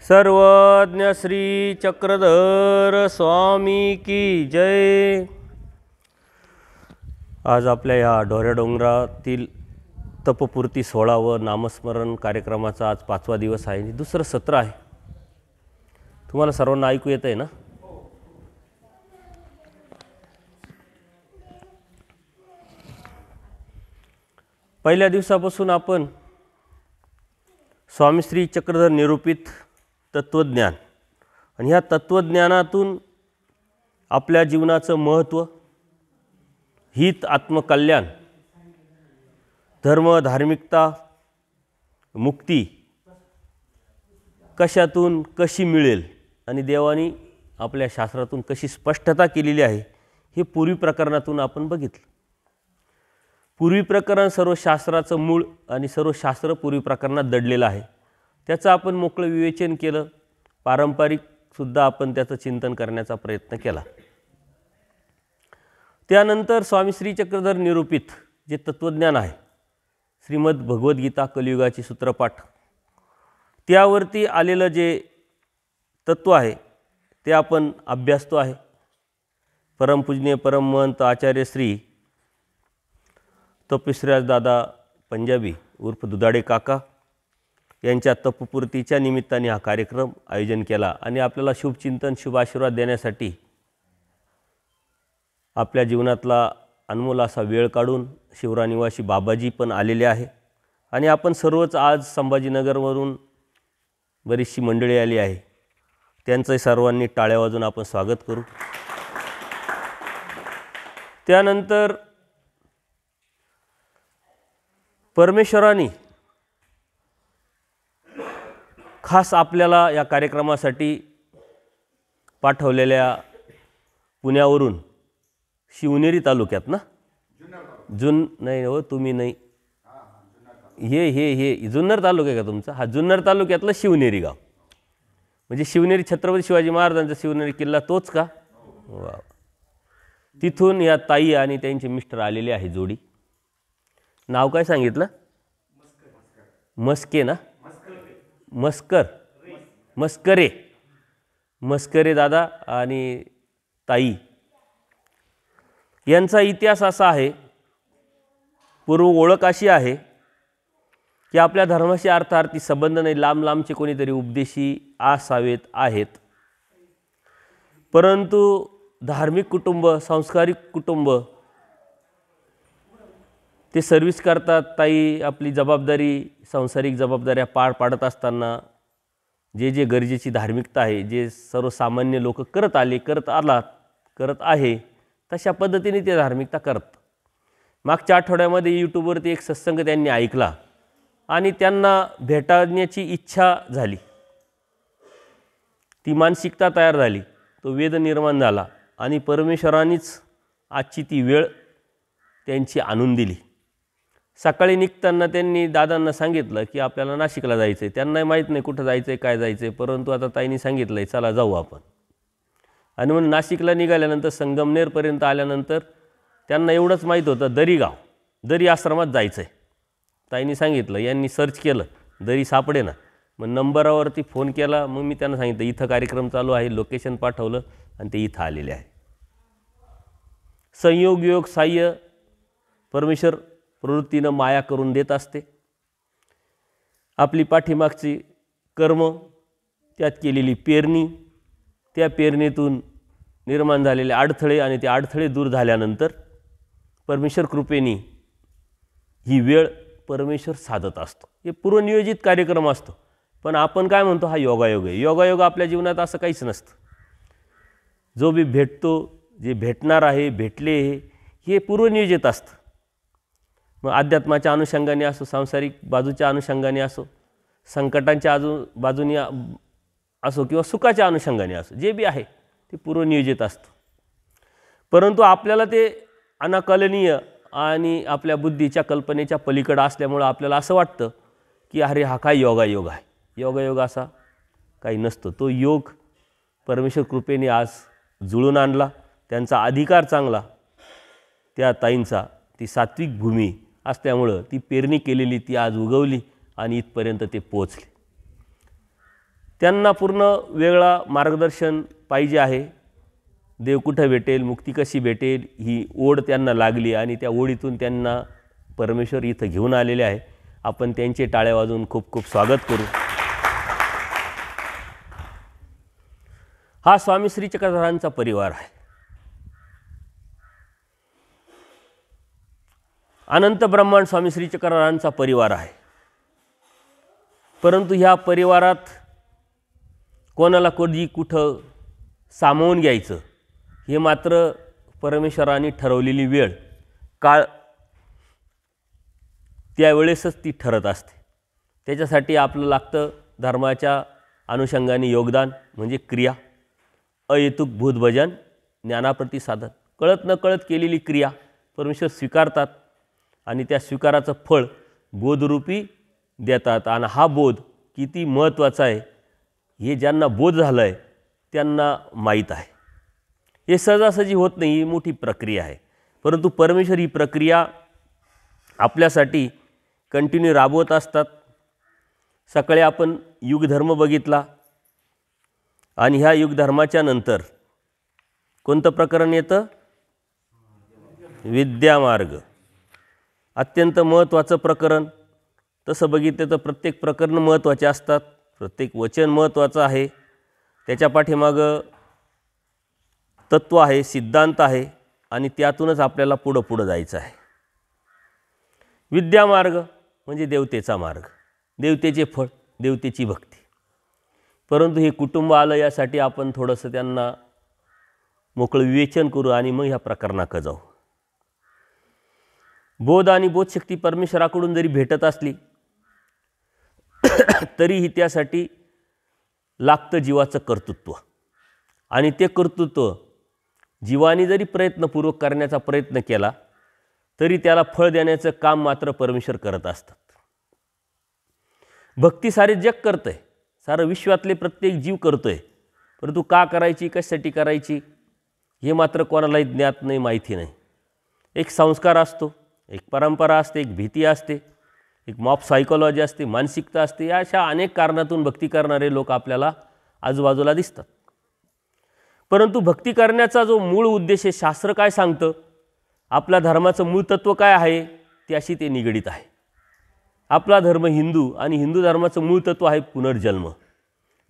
सर्वज्ञ श्री चक्रधर स्वामी की जय। आज आपल्या या ढोऱ्या डोंगरातील तपपूर्ती सोहळा व नामस्मरण कार्यक्रमाचा आज 5वा दिवस आहे आणि दुसरं सत्र आहे। तुम्हाला सर्वांना ऐकू येत आहे ना? पहिल्या दिवसापासून आपण स्वामी श्री चक्रधर निरूपित तत्वज्ञान आणि ह्या तत्वज्ञानातून आपल्या जीवनाचं महत्त्व, हित, आत्मकल्याण, धर्म, धार्मिकता, मुक्ती कशातून कशी मिळेल आणि देवानी आपल्या शास्त्रातून कशी स्पष्टता केलेली आहे हे पूर्वी प्रकरणातून आपण बघितलं। पूर्वी प्रकरण सर्व शास्त्राचं मूळ आणि सर्व शास्त्र पूर्वी प्रकरणात दडलेलं आहे। त्याचं आपण मोकळं विवेचन केलं, पारंपरिक सुद्धा आपण त्याचं चिंतन करण्याचा प्रयत्न केला। त्यानंतर स्वामी श्री चक्रधर निरूपित जे तत्वज्ञान आहे, श्रीमद भगवद्गीता कलियुगाची सूत्रपाठ, त्यावरती आलेलं जे तत्व आहे ते आपण अभ्यासतो आहे। परमपूजनीय परमहंत आचार्य श्री तपश्रीराज दादा पंजाबी उर्फ दुधाडे काका यांच्या तपपूर्तीच्या निमित्ताने हा कार्यक्रम आयोजन केला आणि आपल्याला शुभचिंतन, शुभ आशीर्वाद देण्यासाठी आपल्या जीवनातला अनमोल असा वेळ काढून शिवरानिवासी बाबाजी पण आलेले आहे आणि आपण सर्वच आज संभाजीनगरवरून बरीचशी मंडळी आली आहे। त्यांचंही सर्वांनी टाळ्या वाजवून आपण स्वागत करू। त्यानंतर परमेश्वराने खास आपल्याला या कार्यक्रमासाठी पाठवलेल्या पुण्यावरून शिवनेरी तालुक्यात ना नाही हो, तुम्ही नाही, हे जुन्नर तालुका का तुमचा? हा, जुन्नर तालुक्यातलं शिवनेरी गाव म्हणजे शिवनेरी छत्रपती शिवाजी महाराजांचा शिवनेरी किल्ला तोच का? वा, तिथून या ताई आणि त्यांचे मिस्टर आलेले आहे जोडी। नाव काय सांगितलं? मस्के ना? मस्करे दादा आणि ताई यांचा इतिहास असा आहे, पूर्व ओळख अशी आहे की आपल्या धर्माशी अर्थार्थी संबंध नाही, लांब लांबचे कोणीतरी उपदेशी असावेत आहेत, परंतु धार्मिक कुटुंब, सांस्कारिक कुटुंब ते सर्व्हिस करतात। ताई आपली जबाबदारी, सांसारिक जबाबदाऱ्या पार पाडत असताना जे गरजेची धार्मिकता आहे, जे सर्वसामान्य लोक करत आहे तशा पद्धतीने ते धार्मिकता करत। मागच्या आठवड्यामध्ये यूट्यूबवरती एक सत्संग त्यांनी ऐकला आणि त्यांना भेटण्याची इच्छा झाली, ती मानसिकता तयार झाली, तो वेद निर्माण झाला आणि परमेश्वरानेच आजची ती वेळ त्यांची आणून दिली। सकाळी निघताना त्यांनी दादांना सांगितलं की आपल्याला नाशिकला जायचं आहे। त्यांनाही माहीत नाही कुठं जायचं आहे, काय जायचं आहे, परंतु आता ताईंनी सांगितलं आहे चला जाऊ आपण। आणि म्हणून नाशिकला निघाल्यानंतर संगमनेरपर्यंत आल्यानंतर त्यांना एवढंच माहीत होतं दरी आश्रमात जायचं आहे। ताईंनी सांगितलं, यांनी सर्च केलं, दरी सापडे ना, मग नंबरावरती फोन केला, मग मी त्यांना सांगितलं इथं कार्यक्रम चालू आहे, लोकेशन पाठवलं आणि ते इथं आलेले आहे। संयोग, योग, साह्य परमेश्वर प्रवृत्तीनं माया करून देत असते। आपली पाठीमागची कर्म, त्यात केलेली पेरणी, त्या पेरणीतून निर्माण झालेले अडथळे आणि ते अडथळे दूर झाल्यानंतर परमेश्वर कृपेने ही वेळ परमेश्वर साधत असतो। हे पूर्वनियोजित कार्यक्रम असतो, पण आपण काय म्हणतो हा योगायोग आहे। योगायोग आपल्या जीवनात असं काहीच नसतं। जो बी भेटतो, जे भेटणार आहे, भेटले हे पूर्वनियोजित असतं। मग अध्यात्माच्या अनुषंगाने असो, सांसारिक बाजूच्या अनुषंगाने असो, संकटांच्या बाजूने असो किंवा सुखाच्या अनुषंगाने असो, जे बी आहे ते पूर्वनियोजित असतं। परंतु आपल्याला ते अनाकलनीय आणि आपल्या बुद्धीच्या कल्पनेच्या पलीकडे असल्यामुळं आपल्याला असं वाटतं की अरे हा काय योगायोग आहे। योगायोग असा काही नसतो। तो योग परमेश्वर कृपेने आज जुळून आणला। त्यांचा अधिकार चांगला, त्या ताईंचा ती सात्विक भूमी असल्यामुळं ती पेरणी केलेली ती आज उगवली आणि इथपर्यंत ते पोहोचले। त्यांना पूर्ण वेगळा मार्गदर्शन पाहिजे आहे. देव कुठं भेटेल, मुक्ती कशी भेटेल, ही ओढ त्यांना लागली आणि त्या ओढीतून त्यांना परमेश्वर इथं घेऊन आलेले आहे. आपण त्यांचे टाळ्या वाजवून खूप खूप स्वागत करू. हा स्वामी श्री चक्रधरांचा परिवार आहे. अनंत ब्रह्मांड स्वामी श्री चक्रधरांचा परिवार आहे. परंतु ह्या परिवारात कोणाला कधी कुठं सामावून घ्यायचं हे मात्र परमेश्वराने ठरवलेली वेळ काळ त्यावेळेसच ती ठरत असते. त्याच्यासाठी आपलं लागतं धर्माच्या अनुषंगाने योगदान म्हणजे क्रिया, अहेतुक भूतभजन, ज्ञानाप्रती साधन. कळत न कळत केलेली क्रिया परमेश्वर स्वीकारतात आणि त्या स्वीकाराचं फळ बोधरूपी देतात. आणि हा बोध किती महत्त्वाचा आहे हे ज्यांना बोध झालं आहे त्यांना माहीत आहे. हे सहजासहजी होत नाही, ही मोठी प्रक्रिया आहे. परंतु परमेश्वर ही प्रक्रिया आपल्यासाठी कंटिन्यू राबवत असतात. सकाळी आपण युगधर्म बघितला आणि ह्या युगधर्माच्या नंतर कोणतं प्रकरण येतं? विद्यामार्ग. अत्यंत महत्त्वाचं प्रकरण. तसं बघितलं तर प्रत्येक प्रकरण महत्त्वाचे असतात, प्रत्येक वचन महत्त्वाचं आहे. त्याच्या पाठीमागं तत्त्व आहे, सिद्धांत आहे आणि त्यातूनच आपल्याला पुढं जायचं आहे. विद्यामार्ग म्हणजे देवतेचा मार्ग, देवतेचे फळ, देवतेची भक्ती. परंतु हे कुटुंब आलं यासाठी आपण थोडंसं त्यांना मोकळं विवेचन करू आणि मग ह्या प्रकरणाकडे जाऊ. बोध आणि बोधशक्ती परमेश्वराकडून जरी भेटत असली तरीही त्यासाठी लागतं जीवाचं कर्तृत्व. आणि ते कर्तृत्व जीवाने जरी प्रयत्नपूर्वक करण्याचा प्रयत्न केला तरी त्याला फळ देण्याचं काम मात्र परमेश्वर करत असतात. भक्ती सारे जग करतं आहे, सारं विश्वातले प्रत्येक जीव करतो आहे. परंतु का करायची, कशासाठी करायची हे मात्र कोणालाही ज्ञात नाही, माहिती नाही. एक संस्कार असतो, एक परंपरा असते, एक भीती असते, एक मॉब सायकोलॉजी असते, मानसिकता असते. या अशा अनेक कारणातून भक्ती करणारे लोक आपल्याला आजूबाजूला दिसतात. परंतु भक्ती करण्याचा जो मूळ उद्देश आहे, शास्त्र काय सांगतं, आपल्या धर्माचं मूळ तत्त्व काय आहे त्याशी ते निगडीत आहे. आपला धर्म हिंदू आणि हिंदू धर्माचं मूळ तत्त्व आहे पुनर्जन्म.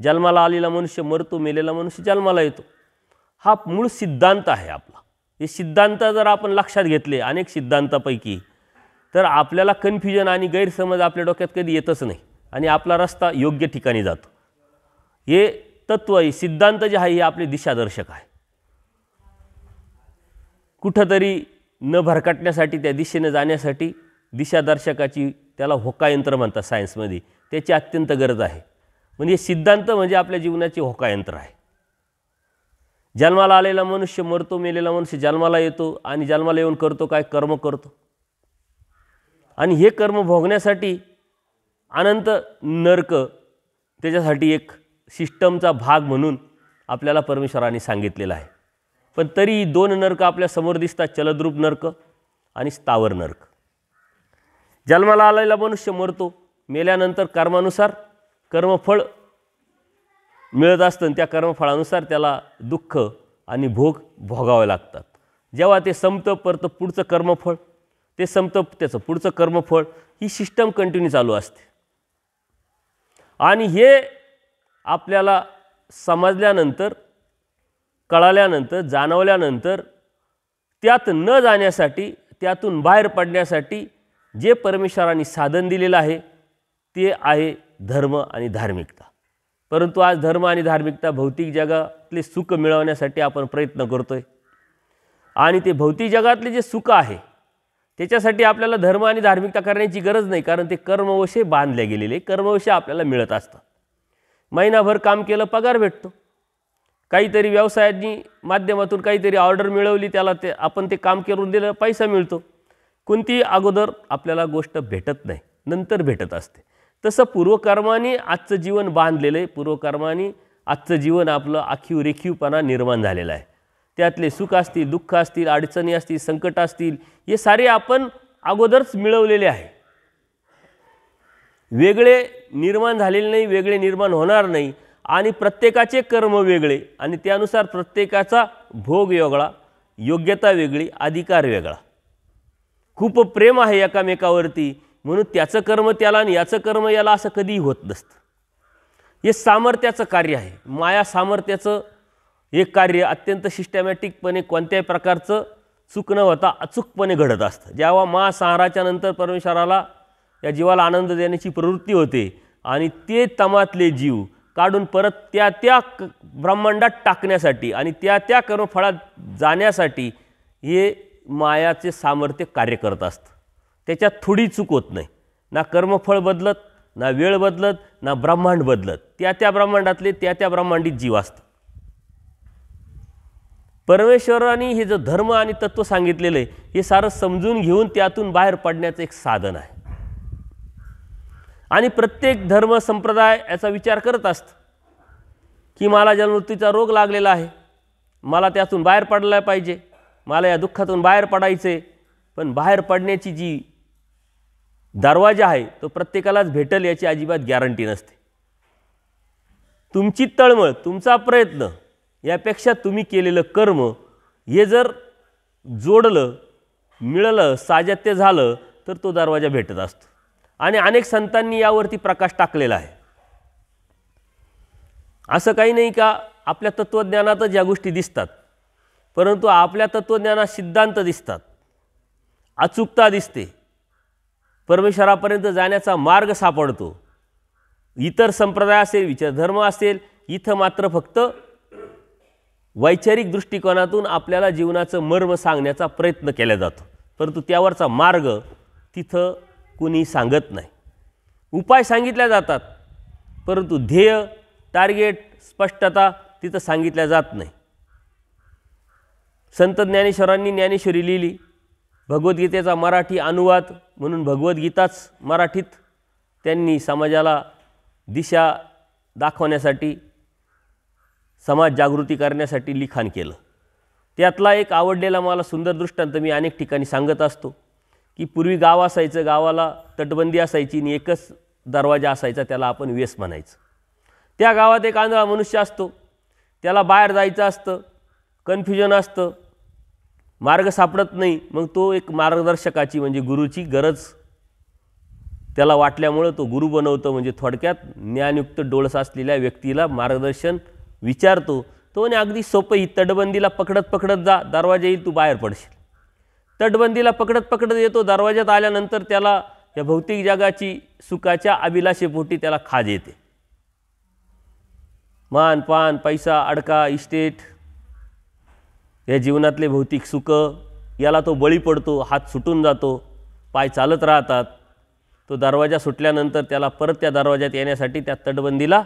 जन्माला आलेला मनुष्य मरतो, मेलेला मनुष्य जन्माला येतो. हा मूळ सिद्धांत आहे आपला. हे सिद्धांत जर आपण लक्षात घेतले अनेक सिद्धांतापैकी तर आपल्याला कन्फ्युजन आणि गैरसमज आपल्या डोक्यात कधी येतच नाही आणि आपला रस्ता योग्य ठिकाणी जातो. हे तत्त्व, हे सिद्धांत जे आहे हे आपले दिशादर्शक आहे. कुठंतरी न भरकटण्यासाठी, त्या दिशेनं जाण्यासाठी दिशादर्शकाची, त्याला होकायंत्र म्हणतात सायन्समध्ये, त्याची अत्यंत गरज आहे. म्हणजे सिद्धांत म्हणजे आपल्या जीवनाचे होकायंत्र आहे. जन्माला आलेला मनुष्य मरतो, मेलेला मनुष्य जन्माला येतो आणि जन्माला येऊन करतो काय? कर्म करतो. आणि हे कर्म भोगण्यासाठी अनंत नरक, त्याच्यासाठी एक सिस्टमचा भाग म्हणून आपल्याला परमेश्वराने सांगितलेला आहे. पण तरी दोन नरक आपल्या समोर दिसतात, चलद्रूप नरक आणि स्थावर नरक. जन्माला आलेला मनुष्य मरतो, मेल्यानंतर कर्मानुसार कर्मफळ मिळत असतं आणि त्या कर्मफळानुसार त्याला दुःख आणि भोग भोगावे लागतात. जेव्हा ते संपतं परत पुढचं कर्मफळ, ते संपतं त्याचं पुढचं कर्मफळ, ही सिस्टम कंटिन्यू चालू असते. आणि हे आपल्याला समजल्यानंतर, कळाल्यानंतर, जाणवल्यानंतर त्यात न जाण्यासाठी, त्यातून बाहेर पडण्यासाठी जे परमेश्वराने साधन दिलेलं आहे ते आहे धर्म आणि धार्मिकता. परंतु आज धर्म आणि धार्मिकता भौतिक जगातले सुख मिळवण्यासाठी आपण प्रयत्न करतो आहे. आणि ते भौतिक जगातले जे सुख आहे त्याच्यासाठी आपल्याला धर्म आणि धार्मिकता करण्याची गरज नाही, कारण ते कर्मवशे बांधले गेलेले, कर्मवशे आपल्याला मिळत असतात. महिनाभर काम केलं, पगार भेटतो. काहीतरी व्यवसायाची माध्यमातून काहीतरी ऑर्डर मिळवली, त्याला ते आपण ते काम करून दिलं, पैसा मिळतो. कोणती अगोदर आपल्याला गोष्ट भेटत नाही, नंतर भेटत असते. तसं पूर्वकर्माने आजचं जीवन बांधलेलं आहे. पूर्वकर्माने आजचं जीवन आपलं आखीव रेखीवपणा निर्माण झालेला आहे. त्यातले सुख असतील, दुःख असतील, अडचणी असतील, संकट असतील, हे सारे आपण अगोदरच मिळवलेले आहे. वेगळे निर्माण झालेले नाही, वेगळे निर्माण होणार नाही. आणि प्रत्येकाचे कर्म वेगळे आणि त्यानुसार प्रत्येकाचा भोग वेगळा, योग्यता वेगळी, अधिकार वेगळा. खूप प्रेम आहे एकामेकावरती म्हणून त्याचं कर्म त्याला आणि याचं कर्म याला असं कधीही होत नसतं. हे सामर्थ्याचं कार्य आहे. माया सामर्थ्याचं एक कार्य अत्यंत सिस्टमॅटिकपणे कोणत्याही प्रकारचं चूक न होता अचूकपणे घडत असतं. जेव्हा महासंहाराच्या नंतर परमेश्वराला या जीवाला आनंद देण्याची प्रवृत्ती होते आणि ते तमातले जीव काढून परत त्या त्या ब्रह्मांडात टाकण्यासाठी आणि त्या त्या कर्मफळात जाण्यासाठी हे मायाचे सामर्थ्य कार्य करत असतं. त्याच्यात थोडी चूक होत नाही. ना कर्मफळ बदलत, ना वेळ बदलत, ना ब्रह्मांड बदलत. त्या त्या ब्रह्मांडातले त्या त्या ब्रह्मांडीत जीव असतात. परमेश्वराने हे जो धर्म आणि तत्व सांगितलेलं आहे हे सारं समजून घेऊन त्यातून बाहेर पडण्याचं एक साधन आहे. आणि प्रत्येक धर्म संप्रदाय याचा विचार करत असतं की मला जन्ममृत्यूचा रोग लागलेला आहे, मला त्यातून बाहेर पडला पाहिजे, मला या दुःखातून बाहेर पडायचे. पण बाहेर पडण्याची जी दरवाजा आहे तो प्रत्येकालाच भेटेल याची अजिबात गॅरंटी नसते. तुमची तळमळ, तुमचा प्रयत्न यापेक्षा तुम्ही केलेलं कर्म हे जर जोडलं, मिळालं, साजत्य झालं तर तो दरवाजा भेटत असतो. आणि अनेक संतांनी यावरती प्रकाश टाकलेला आहे. असं काही नाही का आपल्या तत्त्वज्ञानातच या गोष्टी दिसतात, परंतु आपल्या तत्त्वज्ञानात सिद्धांत दिसतात, अचूकता दिसते, परमेश्वरापर्यंत जाण्याचा मार्ग सापडतो. इतर संप्रदाय असेल, विचार धर्म असेल, इथं मात्र फक्त वैचारिक दृष्टिकोनातून आपल्याला जीवनाचं मर्म सांगण्याचा प्रयत्न केला जातो, परंतु त्यावरचा मार्ग तिथं कुणी सांगत नाही. उपाय सांगितल्या जातात, परंतु ध्येय, टार्गेट, स्पष्टता तिथं सांगितल्या जात नाही. संत ज्ञानेश्वरांनी ज्ञानेश्वरी लिहिली, भगवद्गीतेचा मराठी अनुवाद म्हणून भगवद्गीताच मराठीत त्यांनी समाजाला दिशा दाखवण्यासाठी, समाज जागृती करण्यासाठी लिखाण केलं. त्यातला एक आवडलेला मला सुंदर दृष्टांत मी अनेक ठिकाणी सांगत असतो की पूर्वी गाव असायचं, गावाला तटबंदी असायची आणि एकच दरवाजा असायचा, त्याला आपण वेस म्हणायचं. त्या गावात एक आंधळा मनुष्य असतो, त्याला बाहेर जायचं असतं, कन्फ्युजन असतं, मार्ग सापडत नाही. मग तो एक मार्गदर्शकाची म्हणजे गुरुची गरज त्याला वाटल्यामुळं तो गुरु बनवतो. म्हणजे थोडक्यात ज्ञानयुक्त डोळस असलेल्या व्यक्तीला मार्गदर्शन विचारतो. तो म्हणे अगदी सोपं, ही तटबंदीला पकडत पकडत जा, दरवाजा येईल, तू बाहेर पडशील. तटबंदीला पकडत पकडत येतो, दरवाज्यात आल्यानंतर त्याला या भौतिक जगाची सुखाच्या अभिलाषेपोटी त्याला खाज येते. मान पान, पैसा, अडका, इस्टेट, या जीवनातले भौतिक सुख याला तो बळी पडतो. हात सुटून जातो, पाय चालत राहतात. तो दरवाजा सुटल्यानंतर त्याला परत त्या दरवाज्यात येण्यासाठी त्या तटबंदीला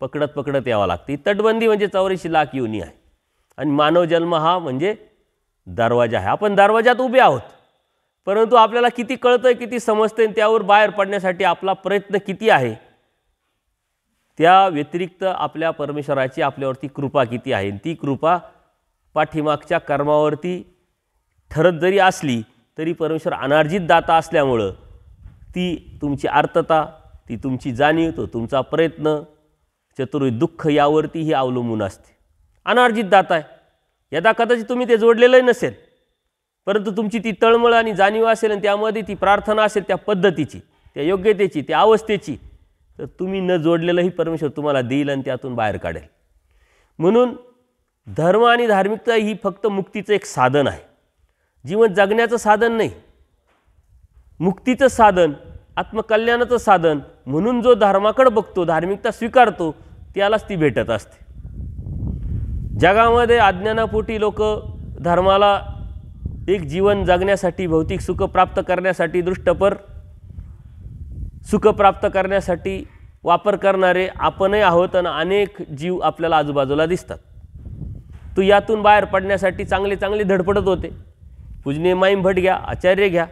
पकडत पकडत यावं लागते. तटबंदी म्हणजे 84 लाख योनी आहे आणि मानव जन्म हा म्हणजे दरवाजा आहे. आपण दरवाजात उभे आहोत, परंतु आपल्याला किती कळतंय, किती समजतंय, त्यावर बाहेर पडण्यासाठी आपला प्रयत्न किती आहे, त्या व्यतिरिक्त आपल्या परमेश्वराची आपल्यावरती कृपा किती आहे. ती कृपा पाठीमागच्या कर्मावरती ठरत जरी असली तरी परमेश्वर अनार्जित दाता असल्यामुळं ती तुमची आर्तता, ती तुमची जाणीव, तो तुमचा प्रयत्न, चतुर्विध दुःख यावरती ही अवलंबून असते. अनार्जित दाता आहे. यदा कदाचित तुम्ही ते जोडलेलंही नसेल, परंतु तुमची ती तळमळ आणि जाणीव असेल आणि त्यामध्ये ती प्रार्थना असेल त्या पद्धतीची, त्या योग्यतेची, त्या अवस्थेची, तर तुम्ही न जोडलेलंही परमेश्वर तुम्हाला देईल आणि त्यातून बाहेर काढेल. म्हणून धर्म आणि धार्मिकता ही फक्त मुक्तीचं एक साधन आहे, जीवन जगण्याचं साधन नाही. मुक्तीचं साधन, आत्मकल्याणाचं साधन म्हणून जो धर्माकडे बघतो, धार्मिकता स्वीकारतो, त्यालाच ती भेटत असते. जगामध्ये अज्ञानापोटी लोक धर्माला एक जीवन जगण्यासाठी, भौतिक सुख प्राप्त करण्यासाठी, दृष्टपर सुख प्राप्त करण्यासाठी वापर करणारे आपणही आहोत आणि अनेक जीव आपल्याला आजूबाजूला दिसतात. तो यातून बाहेर पडण्यासाठी चांगले चांगले धडपडत होते. पूजनीय माईम भट घ्या, आचार्य घ्या,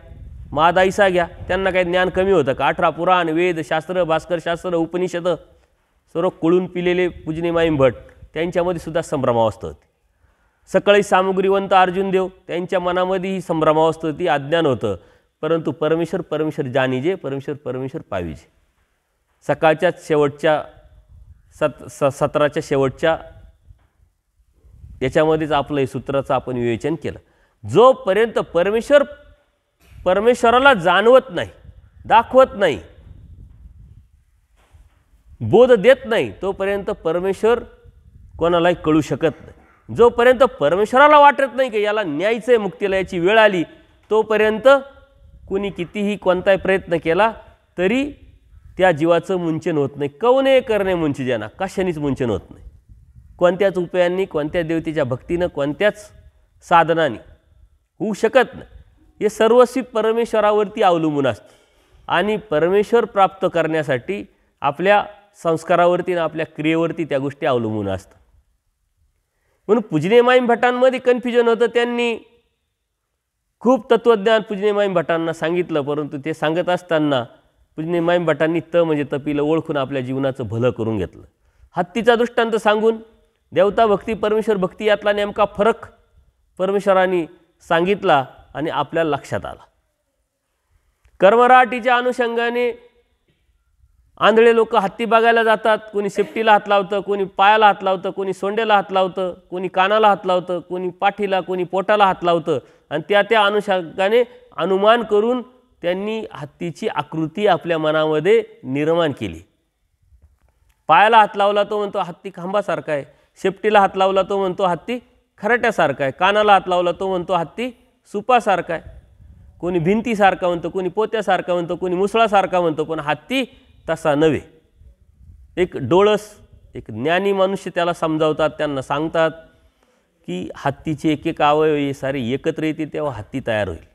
महादाईसा घ्या, त्यांना काही ज्ञान कमी होतं का? 18 पुराण, वेद, शास्त्र, भास्कर शास्त्र, उपनिषद सर्व कोळून पिलेले पूजनीय माईम भट, त्यांच्यामध्ये सुद्धा संभ्रमावस्था होती. सकाळी सामुग्रीवंत अर्जुन देव, त्यांच्या मनामध्ये ही संभ्रमावस्था होती, अज्ञान होतं. परंतु परमेश्वर परमेश्वर जाणीजे, परमेश्वर परमेश्वर पाविजे. सकाळच्या शेवटच्या सत्राच्या शेवटच्या याच्यामध्येच आपलं हे सूत्राचं आपण विवेचन केलं. जोपर्यंत परमेश्वराला जाणवत नाही, दाखवत नाही, बोध देत नाही, तोपर्यंत परमेश्वर कोणालाही कळू शकत नाही. जोपर्यंत परमेश्वराला वाटत नाही की याला न्यायचं आहे, मुक्तीला याची वेळ आली, तोपर्यंत कुणी कितीही कोणताही प्रयत्न केला तरी त्या जीवाचं मुंचन होत नाही. कवने करणे मुंचजना, कशानेच मुंचन होत नाही. कोणत्याच उपायांनी, कोणत्या देवतेच्या भक्तीनं, कोणत्याच साधनाने होऊ शकत नाही. हे सर्वस्वी परमेश्वरावरती अवलंबून असतं आणि परमेश्वर प्राप्त करण्यासाठी आपल्या संस्कारावरती आणि आपल्या क्रियेवरती त्या गोष्टी अवलंबून असतात. म्हणून पूजनीय माईम भटांमध्ये कन्फ्युजन होतं. त्यांनी खूप तत्त्वज्ञान पूजनीय माईम भटांना सांगितलं, परंतु ते सांगत असताना पूजनीय माईम भटांनी म्हणजे तपीला ओळखून आपल्या जीवनाचं भलं करून घेतलं. हत्तीचा दृष्टांत सांगून देवता भक्ती परमेश्वर भक्ती यातला नेमका फरक परमेश्वरांनी सांगितला आणि आपल्याला लक्षात आला. कर्मराटीच्या अनुषंगाने आंधळे लोक हत्ती बघायला जातात. कोणी शेपटीला हात लावतं, कोणी पायाला हात लावतं, कोणी सोंडेला हात लावतं, कोणी कानाला हात लावतं, कोणी पाठीला, कोणी पोटाला हात लावतं आणि त्या अनुषंगाने अनुमान करून त्यांनी हत्तीची आकृती आपल्या मनामध्ये निर्माण केली. पायाला हात लावला तो म्हणतो हत्ती खांबासारखा आहे, शेपटीला हात लावला तो म्हणतो हत्ती खराट्यासारखा आहे, कानाला हात लावला तो म्हणतो हत्ती सुपासारखा आहे, कोणी भिंतीसारखा म्हणतो, कोणी पोत्यासारखा म्हणतो, कोणी मुसळासारखा म्हणतो, पण हत्ती तसा नव्हे. एक डोळस, एक ज्ञानी मनुष्य त्याला समजावतात, त्यांना सांगतात की हत्तीचे एक एक अवयव सारे एकत्र येतील तेव्हा हत्ती तयार होईल.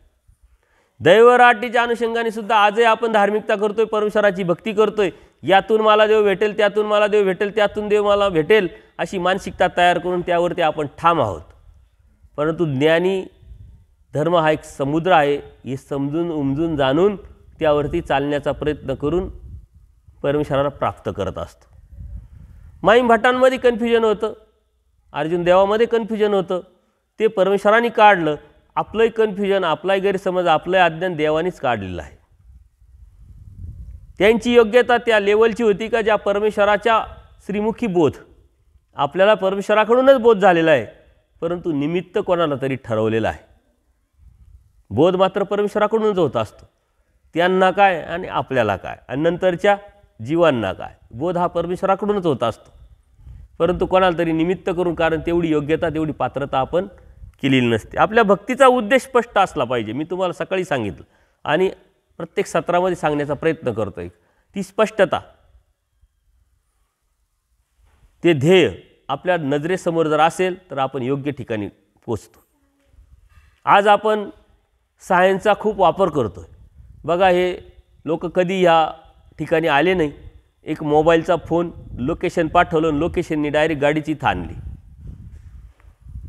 दैवराटीच्या अनुषंगाने सुद्धा आजही आपण धार्मिकता करतोय, परमेश्वराची भक्ती करतोय. यातून मला देव भेटेल, त्यातून मला देव भेटेल, त्यातून देव मला भेटेल अशी मानसिकता तयार करून त्यावरती आपण ठाम आहोत. परंतु ज्ञानी धर्म हा एक समुद्र आहे, हे समजून उमजून जाणून त्यावरती चालण्याचा प्रयत्न करून परमेश्वराला प्राप्त करत असतो. माईम भटांमध्ये कन्फ्युजन होतं, अर्जुन देवामध्ये कन्फ्युजन होतं, ते परमेश्वराने काढलं. आपलंही कन्फ्युजन, आपलाही गैरसमज, आपलंही अज्ञान देवानेच काढलेलं आहे. त्यांची योग्यता त्या लेवलची होती का ज्या परमेश्वराच्या श्रीमुखी बोध आपल्याला परमेश्वराकडूनच बोध झालेला आहे, परंतु निमित्त कोणाला तरी ठरवलेलं आहे. बोध मात्र परमेश्वराकडूनच होत असतो. त्यांना काय आणि आपल्याला काय आणि नंतरच्या जीवांना काय, बोध हा परमेश्वराकडूनच होत असतो, परंतु कोणाला तरी निमित्त करून, कारण तेवढी योग्यता तेवढी पात्रता आपण केलेली नसते. आपल्या भक्तीचा उद्देश स्पष्ट असला पाहिजे. मी तुम्हाला सकाळी सांगितलं आणि प्रत्येक सत्रामध्ये सांगण्याचा प्रयत्न करतोय. ती स्पष्टता, ते ध्येय आपल्या नजरेसमोर जर असेल तर आपण योग्य ठिकाणी पोचतो. आज आपण सायन्सचा खूप वापर करतोय. बघा, हे लोक कधी ह्या ठिकाणी आले नाही. एक मोबाईलचा फोन, लोकेशन पाठवलं, लोकेशननी डायरेक्ट गाडीची इथं आणली.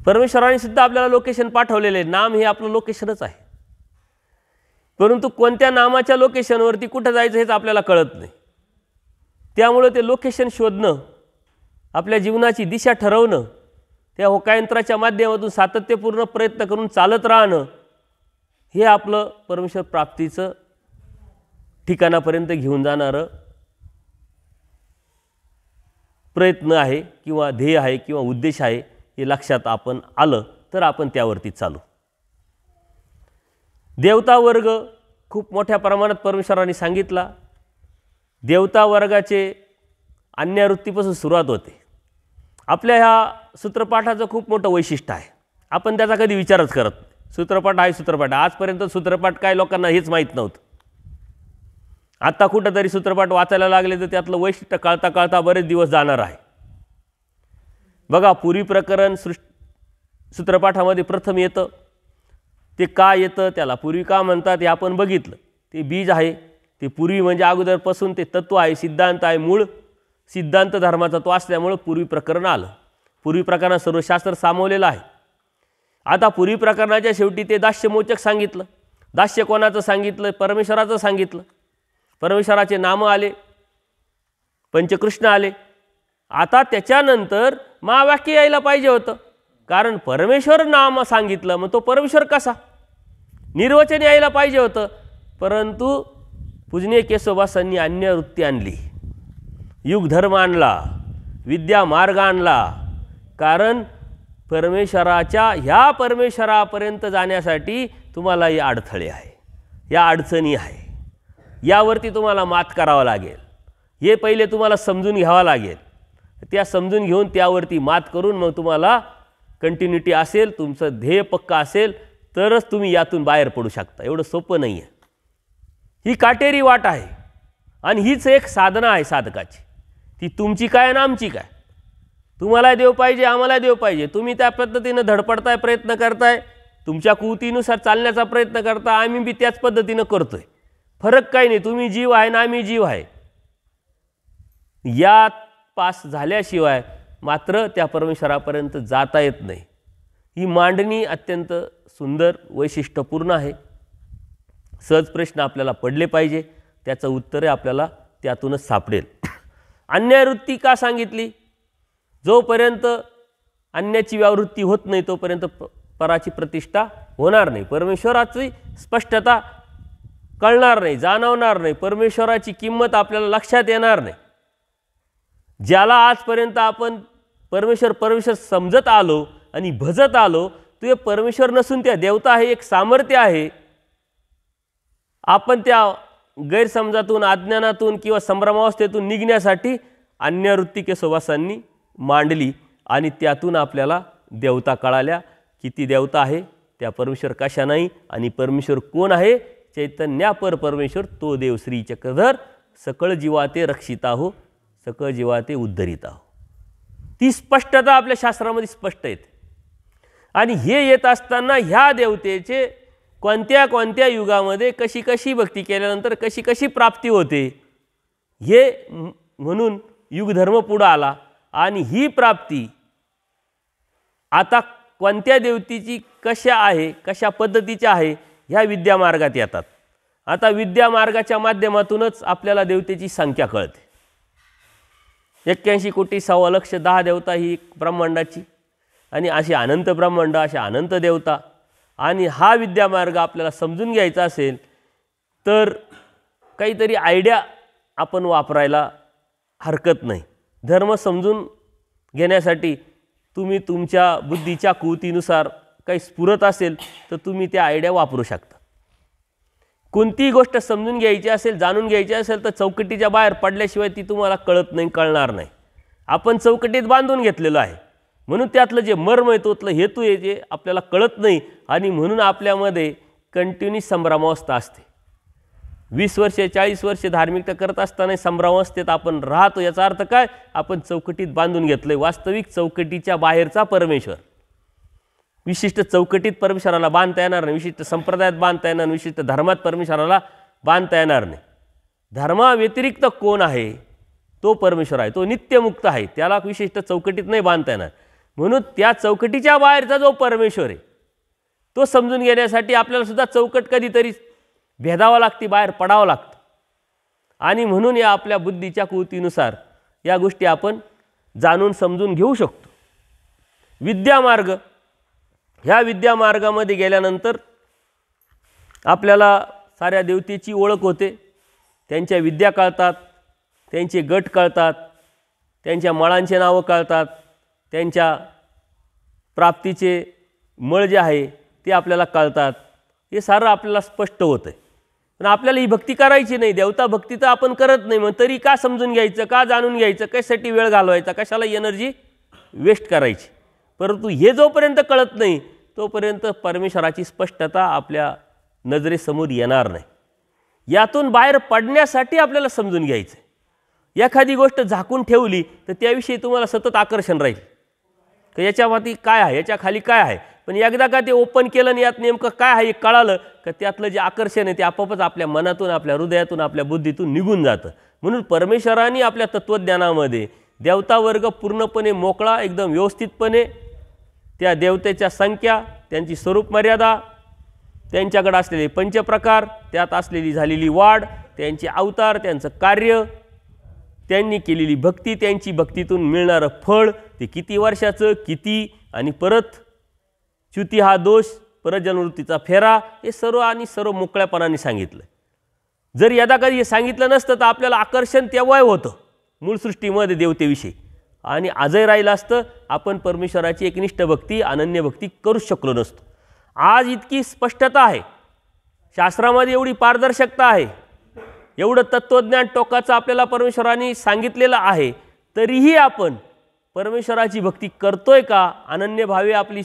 परमेश्वराने सुद्धा आपल्याला लोकेशन पाठवलेलं आहे. नाम हे आपलं लोकेशनच आहे, परंतु कोणत्या नामाच्या लोकेशनवरती कुठं जायचं हेच आपल्याला कळत नाही. त्यामुळे ते लोकेशन शोधणं, आपल्या जीवनाची दिशा ठरवणं, त्या होकायंत्राच्या माध्यमातून सातत्यपूर्ण प्रयत्न करून चालत राहणं, हे आपलं परमेश्वर प्राप्तीचं ठिकाणापर्यंत घेऊन जाणारं प्रयत्न आहे किंवा ध्येय आहे किंवा उद्देश आहे. हे लक्षात आपण आलं तर आपण त्यावरती चालू. देवता वर्ग खूप मोठ्या प्रमाणात परमेश्वराने सांगितला. देवता वर्गाचे अन्यवृत्तीपासून सुरुवात होते. आपल्या ह्या सूत्रपाठाचं खूप मोठं वैशिष्ट्य आहे. आपण त्याचा कधी विचारच करत नाही. सूत्रपाठ आहे सूत्रपाठ. आजपर्यंत सूत्रपाठ काय लोकांना हेच माहीत नव्हतं. आता कुठंतरी सूत्रपाठ वाचायला लागले तर त्यातलं वैशिष्ट्य कळता कळता बरेच दिवस जाणार आहे. बघा, पूर्वी प्रकरण सूत्रपाठामध्ये प्रथम येतं. ते का येतं, त्याला पूर्वी का म्हणतात हे आपण बघितलं. ते बीज आहे, ते पूर्वी म्हणजे अगोदरपासून ते तत्व आहे, सिद्धांत आहे, मूळ सिद्धांत धर्माचा तो असल्यामुळं पूर्वी प्रकरण आलं. पूर्वी प्रकरणात सर्व शास्त्र सामावलेलं आहे. आता पूर्वी प्रकरणाच्या शेवटी ते दास्यमोचक सांगितलं. दास्य कोणाचं सांगितलं? परमेश्वराचं सांगितलं. परमेश्वराचे नामं आले, पंचकृष्ण आले. आता त्याच्यानंतर महावाक्य यायला पाहिजे होतं, कारण परमेश्वर नाम सांगितलं, मग तो परमेश्वर कसा? निर्वचन यायला पाहिजे होतं. परंतु पूजनीय केशवदासांनी अन्य वृत्ती आणली, युग धर्म आणला. विद्या मार्ग आणला, कारण ह्या परमेश्वरापर्यंत जाण्यासाठी तुम्हाला हे अडथळे आहे, या अडचणी आहे, यावरती तुम्हाला मात करावं लागेल. हे पहिले तुम्हाला समजून घ्यावं लागेल. त्या समजून घेऊन त्यावरती मात करून मग तुम्हाला कंटिन्युटी असेल, तुमचं ध्येय पक्का असेल, तरच तुम्ही यातून बाहेर पडू शकता. एवढं सोपं नाही आहे. ही काटेरी वाट आहे आणि हीच एक साधना आहे साधकाची. ती तुमची काय आणि आमची काय. तुम्हाला देव पाहिजे, आम्हाला देव पाहिजे. तुम्ही त्या पद्धतीनं धडपडताय, प्रयत्न करताय, तुमच्या कुवतीनुसार चालण्याचा प्रयत्न करता, आम्ही बी त्याच पद्धतीनं करतोय. फरक काही नाही. तुम्ही जीव आहे ना आम्ही जीव आहे. या पास झाल्याशिवाय मात्र त्या परमेश्वरापर्यंत जाता येत नाही. ही मांडणी अत्यंत सुंदर वैशिष्ट्यपूर्ण आहे. सहज प्रश्न आपल्याला पडले पाहिजे, त्याचं उत्तर आपल्याला त्यातूनच सापडेल. अन्यायवृत्ती का सांगितली? जोपर्यंत अन्याची व्यावृत्ती होत नाही तोपर्यंत पराची प्रतिष्ठा होणार नाही, परमेश्वराची स्पष्टता कळणार नाही, जाणवणार नाही, परमेश्वराची किंमत आपल्याला लक्षात येणार नाही. ज्याला आजपर्यंत आपण परमेश्वर समजत आलो आणि भजत आलो, तो हे परमेश्वर नसून त्या देवता आहे, एक सामर्थ्य आहे. आपण त्या गैरसमजातून, अज्ञानातून किंवा संभ्रमावस्थेतून निघण्यासाठी अन्यवृत्ती केशवदासांनी मांडली आणि त्यातून आपल्याला देवता कळाल्या. किती देवता आहे, त्या परमेश्वर कशा नाही आणि परमेश्वर कोण आहे. चैतन्यापर परमेश्वर तो देव श्री चक्रधर, सकळ जीवाते रक्षिता हो, सकळ जीवाते उद्धरिता हो. ती स्पष्टता आपल्या शास्त्रामध्ये स्पष्ट येते. आणि हे येत असताना ह्या देवतेचे कोणत्या कोणत्या युगामध्ये कशी कशी भक्ती केल्यानंतर कशी कशी प्राप्ती होते, हे म्हणून युगधर्म पुढं आला. आणि ही प्राप्ती आता कोणत्या देवतेची कशा आहे, कशा पद्धतीच्या आहे, ह्या विद्यामार्गात येतात. आता विद्यामार्गाच्या माध्यमातूनच आपल्याला देवतेची संख्या कळते. 81 कोटी 1.25 लक्ष 10 देवता ही ब्रह्मांडाची, आणि अशी अनंत ब्रह्मांड, अशा अनंत देवता. आणि हा विद्यामार्ग आपल्याला समजून घ्यायचा असेल तर काहीतरी आयडिया आपण वापरायला हरकत नाही. धर्म समजून घेण्यासाठी तुम्ही तुमच्या बुद्धीच्या कुवतीनुसार काही स्फुरत असेल तर तुम्ही त्या आयडिया वापरू शकता. कोणतीही गोष्ट समजून घ्यायची असेल, जाणून घ्यायची असेल तर चौकटीच्या बाहेर पडल्याशिवाय ती तुम्हाला कळत नाही, कळणार नाही. आपण चौकटीत बांधून घेतलेलं आहे, म्हणून त्यातलं जे मर्म आहे, तोतलं हेतू आहे, जे आपल्याला कळत नाही. आणि म्हणून आपल्यामध्ये कंटिन्यू संभ्रमावस्था असते. 20 वर्षे 40 वर्षे धार्मिकता करत असताना संभ्रमावस्थेत आपण राहतो. याचा अर्थ काय? आपण चौकटीत बांधून घेतलंय. वास्तविक चौकटीच्या बाहेरचा परमेश्वर, विशिष्ट चौकटीत परमेश्वराला बांधता येणार नाही, विशिष्ट संप्रदायात बांधता येणार नाही, विशिष्ट धर्मात परमेश्वराला बांधता येणार नाही. धर्माव्यतिरिक्त कोण आहे? तो परमेश्वर आहे, तो नित्यमुक्त आहे, त्याला विशिष्ट चौकटीत नाही बांधता येणार. म्हणून त्या चौकटीच्या बाहेरचा जो परमेश्वर आहे तो समजून घेण्यासाठी आपल्याला सुद्धा चौकट कधीतरी भेदावं लागते, बाहेर पडावं लागतं. आणि म्हणून या आपल्या बुद्धीच्या कुवतीनुसार या गोष्टी आपण जाणून समजून घेऊ शकतो. विद्यामार्ग, ह्या विद्यामार्गामध्ये गेल्यानंतर आपल्याला साऱ्या देवतेची ओळख होते, त्यांच्या विद्या कळतात, त्यांचे गट कळतात, त्यांच्या मळांचे नावं कळतात, त्यांच्या प्राप्तीचे मळ जे आहे ते आपल्याला कळतात. हे सारं आपल्याला स्पष्ट होतं आहे. पण आपल्याला ही भक्ती करायची नाही, देवता भक्ती तर आपण करत नाही. मग तरी का समजून घ्यायचं, का जाणून घ्यायचं, कशासाठी वेळ घालवायचा, कशाला एनर्जी वेस्ट करायची. परंतु हे जोपर्यंत कळत नाही तोपर्यंत परमेश्वराची स्पष्टता आपल्या नजरेसमोर येणार नाही. यातून बाहेर पडण्यासाठी आपल्याला समजून घ्यायचं. एखादी गोष्ट झाकून ठेवली तर त्याविषयी तुम्हाला सतत आकर्षण राहील की याच्यामध्ये काय आहे, याच्या खाली काय आहे. पण एकदा का ते ओपन केलं आणि यात नेमकं काय आहे हे कळालं का त्यातलं जे आकर्षण आहे ते आपोआपच आपल्या मनातून, आपल्या हृदयातून, आपल्या बुद्धीतून निघून जातं. म्हणून परमेश्वराने आपल्या तत्त्वज्ञानामध्ये देवता वर्ग पूर्णपणे मोकळा, एकदम व्यवस्थितपणे त्या देवतेच्या संख्या, त्यांची स्वरूप मर्यादा, त्यांच्याकडे असलेले पंचप्रकार, त्यात असलेली झालेली वाढ, त्यांचे अवतार, त्यांचं कार्य, त्यांनी केलेली भक्ती, त्यांची भक्तीतून मिळणारं फळ, ते किती वर्षाचं, किती, आणि परत च्युती हा दोष, परत जन्मवृत्तीचा फेरा, हे सर्व आणि सर्व मोकळ्यापणाने सांगितलं. जर यदा कधी हे सांगितलं नसतं तर आपल्याला आकर्षण तेव्हा होतं मूळ सृष्टीमध्ये देवतेविषयी. आणि आजही राहिलं असतं आपण परमेश्वराची एकनिष्ठ भक्ती अनन्य भक्ती करू शकलो नसतो. आज इतकी स्पष्टता आहे, शास्त्रामध्ये एवढी पारदर्शकता आहे, एवढं तत्त्वज्ञान टोकाचं आपल्याला परमेश्वराने सांगितलेलं आहे, तरीही आपण परमेश्वराची भक्ती करतोय का, अनन्य भावे आपली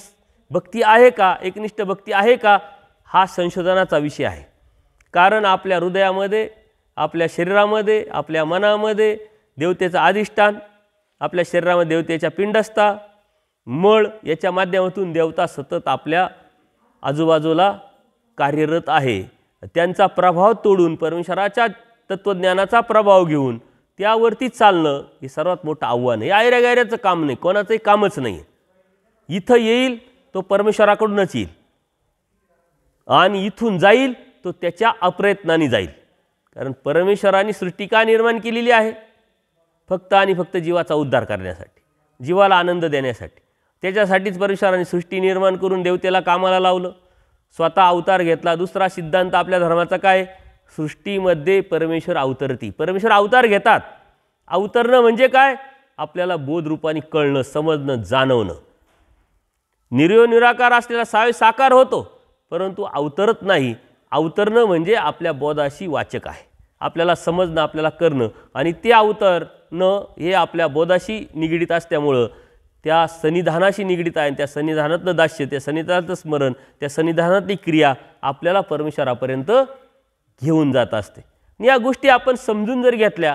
भक्ती आहे का, एकनिष्ठ भक्ती आहे का, हा संशोधनाचा विषय आहे. कारण आपल्या हृदयामध्ये, आपल्या शरीरामध्ये, आपल्या मनामध्ये देवतेचं अधिष्ठान, आपल्या शरीरामध्ये देवतेच्या पिंडस्था, मळ याच्या माध्यमातून देवता सतत आपल्या आजूबाजूला कार्यरत आहे. त्यांचा प्रभाव तोडून परमेश्वराच्या तत्त्वज्ञानाचा प्रभाव घेऊन त्यावरती चालणं हे सर्वात मोठं आव्हान आहे. आयऱ्या गायऱ्याचं काम नाही, कोणाचंही कामच नाही. इथं येईल तो परमेश्वराकडूनच येईल आणि इथून जाईल तो त्याच्या अप्रयत्नाने जाईल. कारण परमेश्वराने सृष्टी का निर्माण केलेली आहे? फक्त आणि फक्त जीवाचा उद्धार करण्यासाठी, जीवाला आनंद देण्यासाठी. त्याच्यासाठीच परमेश्वराने सृष्टी निर्माण करून देवतेला कामाला लावलं, स्वतः अवतार घेतला. दुसरा सिद्धांत आपल्या धर्माचा काय? सृष्टीमध्ये परमेश्वर अवतरती, परमेश्वर अवतार घेतात. अवतरणं म्हणजे काय? आपल्याला बोधरूपाने कळणं, समजणं, जाणवणं. निराकार असलेला साकार होतो, परंतु अवतरत नाही. अवतरणं म्हणजे आपल्या बोधाशी वाचक आहे, आपल्याला समजणं, आपल्याला करणं. आणि ते अवतरणं हे आपल्या बोधाशी निगडीत असल्यामुळं त्या सन्निधानाशी निगडीत आहे. त्या सन्निधानातलं दास्य, त्या सन्निधानातलं स्मरण, त्या सन्निधानातली क्रिया आपल्याला परमेश्वरापर्यंत घेऊन जात असते. या गोष्टी आपण समजून जर घेतल्या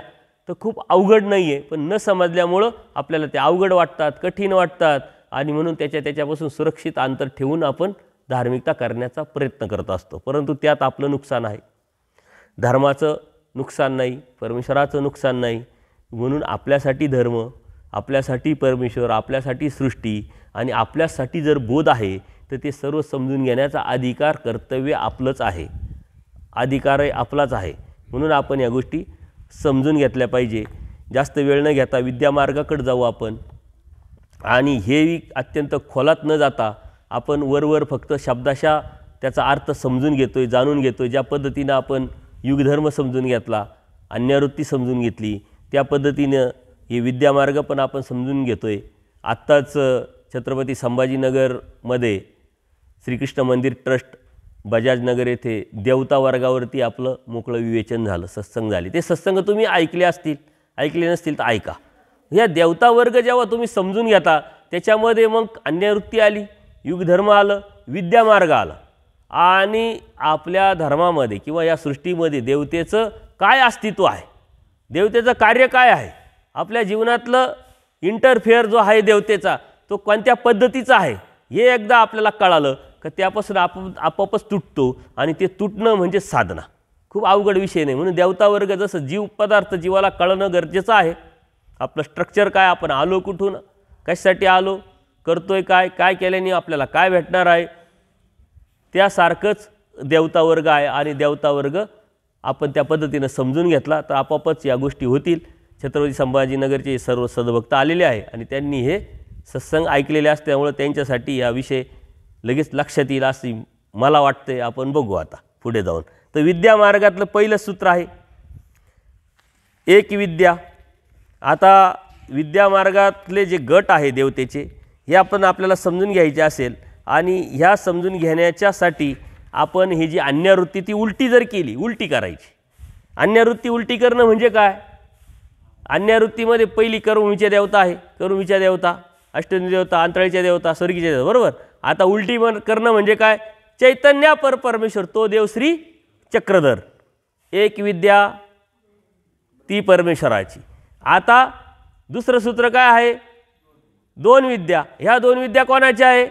तर खूप अवघड नाही आहे, पण न समजल्यामुळं आपल्याला ते अवघड वाटतात, कठीण वाटतात. आणि म्हणून त्याच्यापासून सुरक्षित अंतर ठेवून आपण धार्मिकता करण्याचा प्रयत्न करत असतो. परंतु त्यात आपलं नुकसान आहे, धर्माचं नुकसान नाही, परमेश्वराचं नुकसान नाही. म्हणून आपल्यासाठी धर्म, आपल्यासाठी परमेश्वर, आपल्यासाठी सृष्टी आणि आपल्यासाठी जर बोध आहे तर ते सर्व समजून घेण्याचा अधिकार, कर्तव्य आपलंच आहे, अधिकारही आपलाच आहे. म्हणून आपण या गोष्टी समजून घेतल्या पाहिजे. जास्त वेळ न घेता विद्यामार्गाकडे जाऊ आपण. आणि हे अत्यंत खोलात न जाता आपण वरवर फक्त शब्दाशा त्याचा अर्थ समजून घेतोय, जाणून घेतोय. ज्या पद्धतीनं आपण युगधर्म समजून घेतला, अन्यावृत्ती समजून घेतली, त्या पद्धतीनं हे विद्यामार्ग पण आपण समजून घेतोय. आत्ताच छत्रपती संभाजीनगरमध्ये श्रीकृष्ण मंदिर ट्रस्ट बजाजनगर येथे देवता वर्गावरती आपलं मोकळं विवेचन झालं, सत्संग झाले. ते सत्संग तुम्ही ऐकले असतील, ऐकले नसतील तर ऐका. या देवता वर्ग जेव्हा तुम्ही समजून घेता त्याच्यामध्ये मग अन्यवृत्ती आली, युगधर्म आलं, विद्यामार्ग आला. आणि आपल्या धर्मामध्ये किंवा या सृष्टीमध्ये देवतेचं काय अस्तित्व आहे, देवतेचं कार्य काय आहे, आपल्या जीवनातलं इंटरफेअर जो आहे देवतेचा तो कोणत्या पद्धतीचा आहे, हे एकदा आपल्याला कळालं का त्यापासून आपोआपच तुटतो. आणि ते तुटणं म्हणजे साधना. खूप अवघड विषय नाही. म्हणून देवता वर्ग जसं जीव पदार्थ जीवाला कळणं गरजेचं आहे. आपलं स्ट्रक्चर काय, आपण आलो कुठून, कशासाठी आलो, करतोय काय, काय केल्याने आपल्याला काय भेटणार आहे, त्यासारखंच देवता वर्ग आहे. आणि देवता वर्ग आपण त्या पद्धतीनं समजून घेतला तर आपोआपच या गोष्टी होतील. छत्रपती संभाजीनगरचे सर्व सद्भक्त आलेले आहे आणि त्यांनी हे सत्संग ऐकलेले असल्यामुळं त्यांच्यासाठी हा विषय लगेच लक्षात येईल असे मला वाटते. आपण बघू आता पुढे जाऊन. तर विद्यामार्गातलं पहिलं सूत्र आहे एक विद्या. आता विद्यामार्गातले जे गट आहे देवतेचे हे आपण आपल्याला समजून घ्यायचे असेल आणि ह्या समजून घेण्याच्यासाठी आपण ही जी अन्यवृत्ती ती उलटी जर केली, उलटी करायची. अन्यवृत्ती उलटी करणं म्हणजे काय? अन्यवृत्तीमध्ये पहिली कर्मभूमीच्या देवता आहे, कर्मभूमीच्या देवता, अष्टमी देवता, अंतराळीच्या देवता, स्वर्गीच्या देवता, बरोबर. आता उलटी करणं म्हणजे काय? चैतन्य परमेश्वर तो देव श्री चक्रधर, एक विद्या ती परमेश्वराची. आता दुसरं सूत्र काय आहे? दोन विद्या. ह्या दोन विद्या कोणाच्या आहे?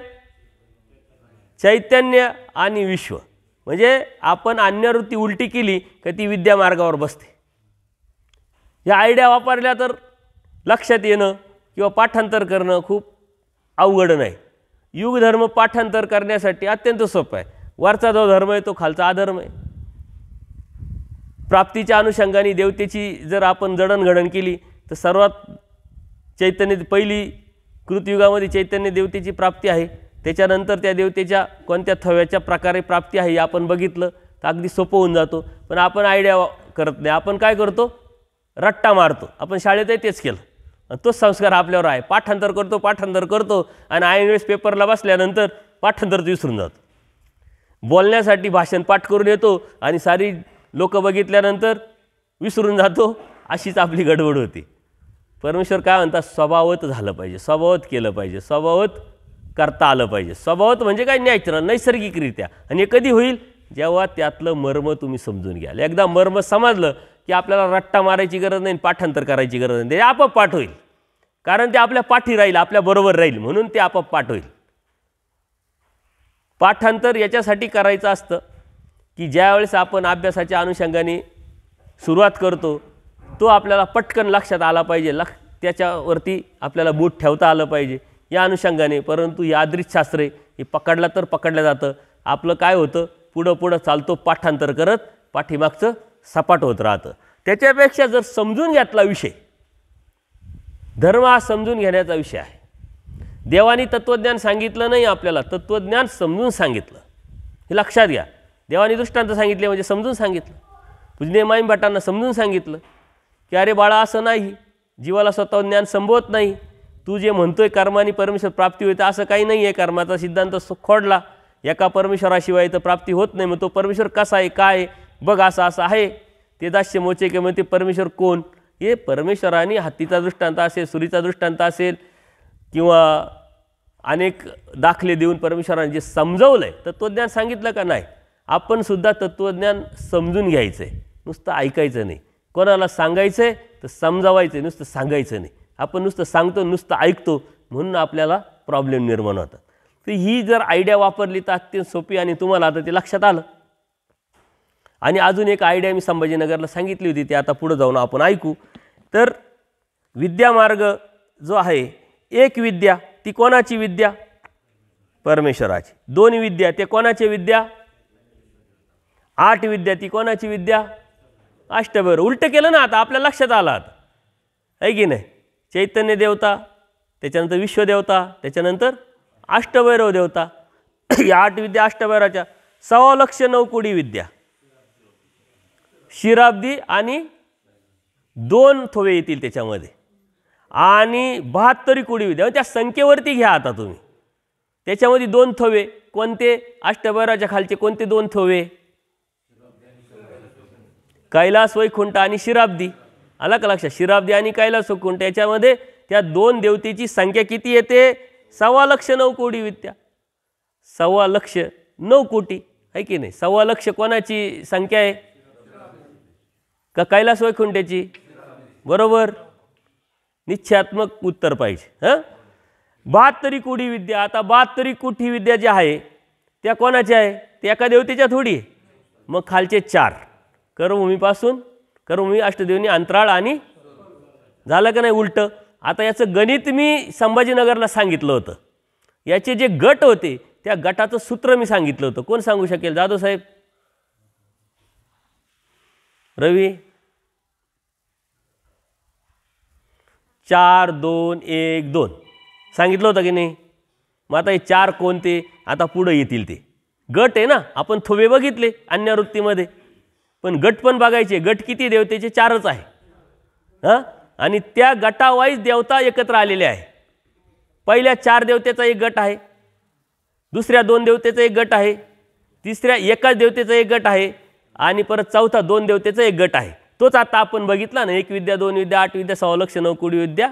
चैतन्य आणि विश्व. म्हणजे आपण अन्यवृत्ती उलटी केली का ती विद्या मार्गावर बसते. ह्या आयडिया वापरल्या तर लक्षात येणं किंवा पाठांतर करणं खूप अवघड नाही. युगधर्म पाठांतर करण्यासाठी अत्यंत सोपं आहे. वरचा जो धर्म आहे तो खालचा अधर्म आहे. प्राप्तीच्या अनुषंगाने देवतेची जर आपण जडणघडण केली तर सर्वात चैतन्य पहिली कृतयुगामध्ये चैतन्य देवतेची प्राप्ती आहे. त्याच्यानंतर त्या देवतेच्या कोणत्या थव्याच्या प्रकारे प्राप्ती आहे हे आपण बघितलं तर अगदी सोपं होऊन जातो. पण आपण आयडिया करत नाही. आपण काय करतो? रट्टा मारतो. आपण शाळेतही तेच केलं. तोच संस्कार आपल्यावर आहे. पाठांतर करतो आणि ऐन वेळेस पेपरला बसल्यानंतर पाठांतरच विसरून जातो. बोलण्यासाठी भाषण पाठ करून येतो आणि सारी लोक बघितल्यानंतर विसरून जातो. अशीच आपली गडबड होती. परमेश्वर काय म्हणतात, स्वभावत झालं पाहिजे, स्वभावत केलं पाहिजे, स्वभावत करता आलं पाहिजे. स्वभावत म्हणजे काय, नॅचरल, नैसर्गिकरित्या. आणि हे कधी होईल, जेव्हा त्यातलं मर्म तुम्ही समजून घ्याल. एकदा मर्म समजलं की आपल्याला रट्टा मारायची गरज नाही, पाठांतर करायची गरज नाही. ते आपोआप पाठ होईल, कारण ते आपल्या पाठी राहील, आपल्याबरोबर राहील, म्हणून ते आपोआप पाठ होईल. पाठांतर याच्यासाठी करायचं असतं की ज्यावेळेस आपण अभ्यासाच्या अनुषंगाने सुरुवात करतो तो आपल्याला पटकन लक्षात आला पाहिजे, त्याच्यावरती आपल्याला बोट ठेवता आलं पाहिजे या अनुषंगाने. परंतु ही आदृशशास्त्रे हे पकडला तर पकडलं जातं. आपलं काय होतं, पुढं चालतो पाठांतर करत, पाठीमागचं सपाट होत राहतं. त्याच्यापेक्षा जर समजून घेतला विषय, धर्म हा समजून घेण्याचा विषय आहे. देवानी तत्त्वज्ञान सांगितलं नाही आपल्याला, तत्त्वज्ञान समजून सांगितलं. हे लक्षात घ्या. देवानी दृष्टांत सांगितले म्हणजे समजून सांगितलं. पूजनीय माईम भटांना समजून सांगितलं की अरे बाळा, असं नाही, जीवाला स्वतः ज्ञान संभवत नाही. तू जे म्हणतोय कर्माने परमेश्वर प्राप्ती होते, असं काही नाही आहे. कर्माचा सिद्धांत खोडला. एका परमेश्वराशिवाय तर प्राप्ती होत नाही. मग तो परमेश्वर कसा आहे, काय आहे, बघ, असं आहे. ते दास्य मोचे के म्हणते परमेश्वर कोण. हे परमेश्वराने हत्तीचा दृष्टांत असेल, सुरीचा दृष्टांत असेल किंवा अनेक दाखले देऊन परमेश्वराने जे समजवलं आहे, तत्त्वज्ञान सांगितलं का नाही. आपण सुद्धा तत्त्वज्ञान समजून घ्यायचं आहे, नुसतं ऐकायचं नाही. कोणाला सांगायचं आहे तर समजावायचं आहे, नुसतं सांगायचं नाही. आपण नुसतं सांगतो, नुसतं ऐकतो, म्हणून आपल्याला प्रॉब्लेम निर्माण होतात. तर ही जर आयडिया वापरली तर अत्यंत सोपी आणि तुम्हाला आता ते लक्षात आलं. आणि अजून एक आयडिया मी संभाजीनगरला सांगितली होती, ती आता पुढे जाऊन आपण ऐकू. तर विद्यामार्ग जो आहे, एक विद्या ती कोणाची विद्या, परमेश्वराची. दोन विद्या ते कोणाची विद्या, आठ विद्या ती कोणाची विद्या, अष्टभैरव. उलटं केलं ना, आता आपल्या लक्षात आलं आता, आहे की नाही. चैतन्य देवता, त्याच्यानंतर विश्वदेवता, त्याच्यानंतर अष्टभैरव देवता. या आठ विद्या अष्टभैरवाच्या. 1,00,000 कोटी विद्या, शिराब्दी आणि 2 थोवे येतील त्याच्यामध्ये, आणि 72 कोटी विद्या. त्या संख्येवरती घ्या आता तुम्ही. त्याच्यामध्ये 2 थोवे कोणते, अष्टभैरवाच्या खालचे कोणते 2 थोवे, कैलास वैकुंठ आणि शिराब्दी. आला का लक्षात, शिराब्दी आणि कैलास वैकुंठ. याच्यामध्ये त्या 2 देवतेची संख्या किती येते, 1,00,000 कोटी विद्या. 1,00,000 कोटी, आहे की नाही. 1,00,000 कोणाची संख्या आहे, का कैलास वैकुंठाची. बरोबर, निश्चयात्मक उत्तर पाहिजे. 72 कोटी विद्या. आता 72 कोटी विद्या ज्या आहे त्या कोणाच्या आहे, त्या एका देवतेच्या थोडी आहे. मग खालचे 4, कर्मभूमीपासून, कर्मभूमी, अष्टदेवनी, अंतराळ आणि झालं का नाही उलटं. आता याचं गणित मी संभाजीनगरला सांगितलं होतं. याचे जे गट होते त्या गटाचं सूत्र मी सांगितलं होतं. कोण सांगू शकेल, जाधव साहेब, रवी. 4 2 1 2 सांगितलं होतं की नाही. मग आता हे 4 कोणते, आता पुढे येतील ते गट आहे ना. आपण थोवे बघितले अन्यवृत्तीमध्ये, पण गट पण बघायचे. गट किती, देवतेचे 4च आहे. आणि त्या गटावाईज देवता एकत्र आलेले आहे. पहिल्या 4 देवतेचा एक गट आहे, दुसऱ्या 2 देवतेचा एक गट आहे, तिसऱ्या एकाच देवतेचा एक गट आहे, आणि परत चौथा 2 देवतेचा एक गट आहे. तोच आता आपण बघितला ना, 1 विद्या, 2 विद्या, 8 विद्या, 1,00,000 कोटी विद्या,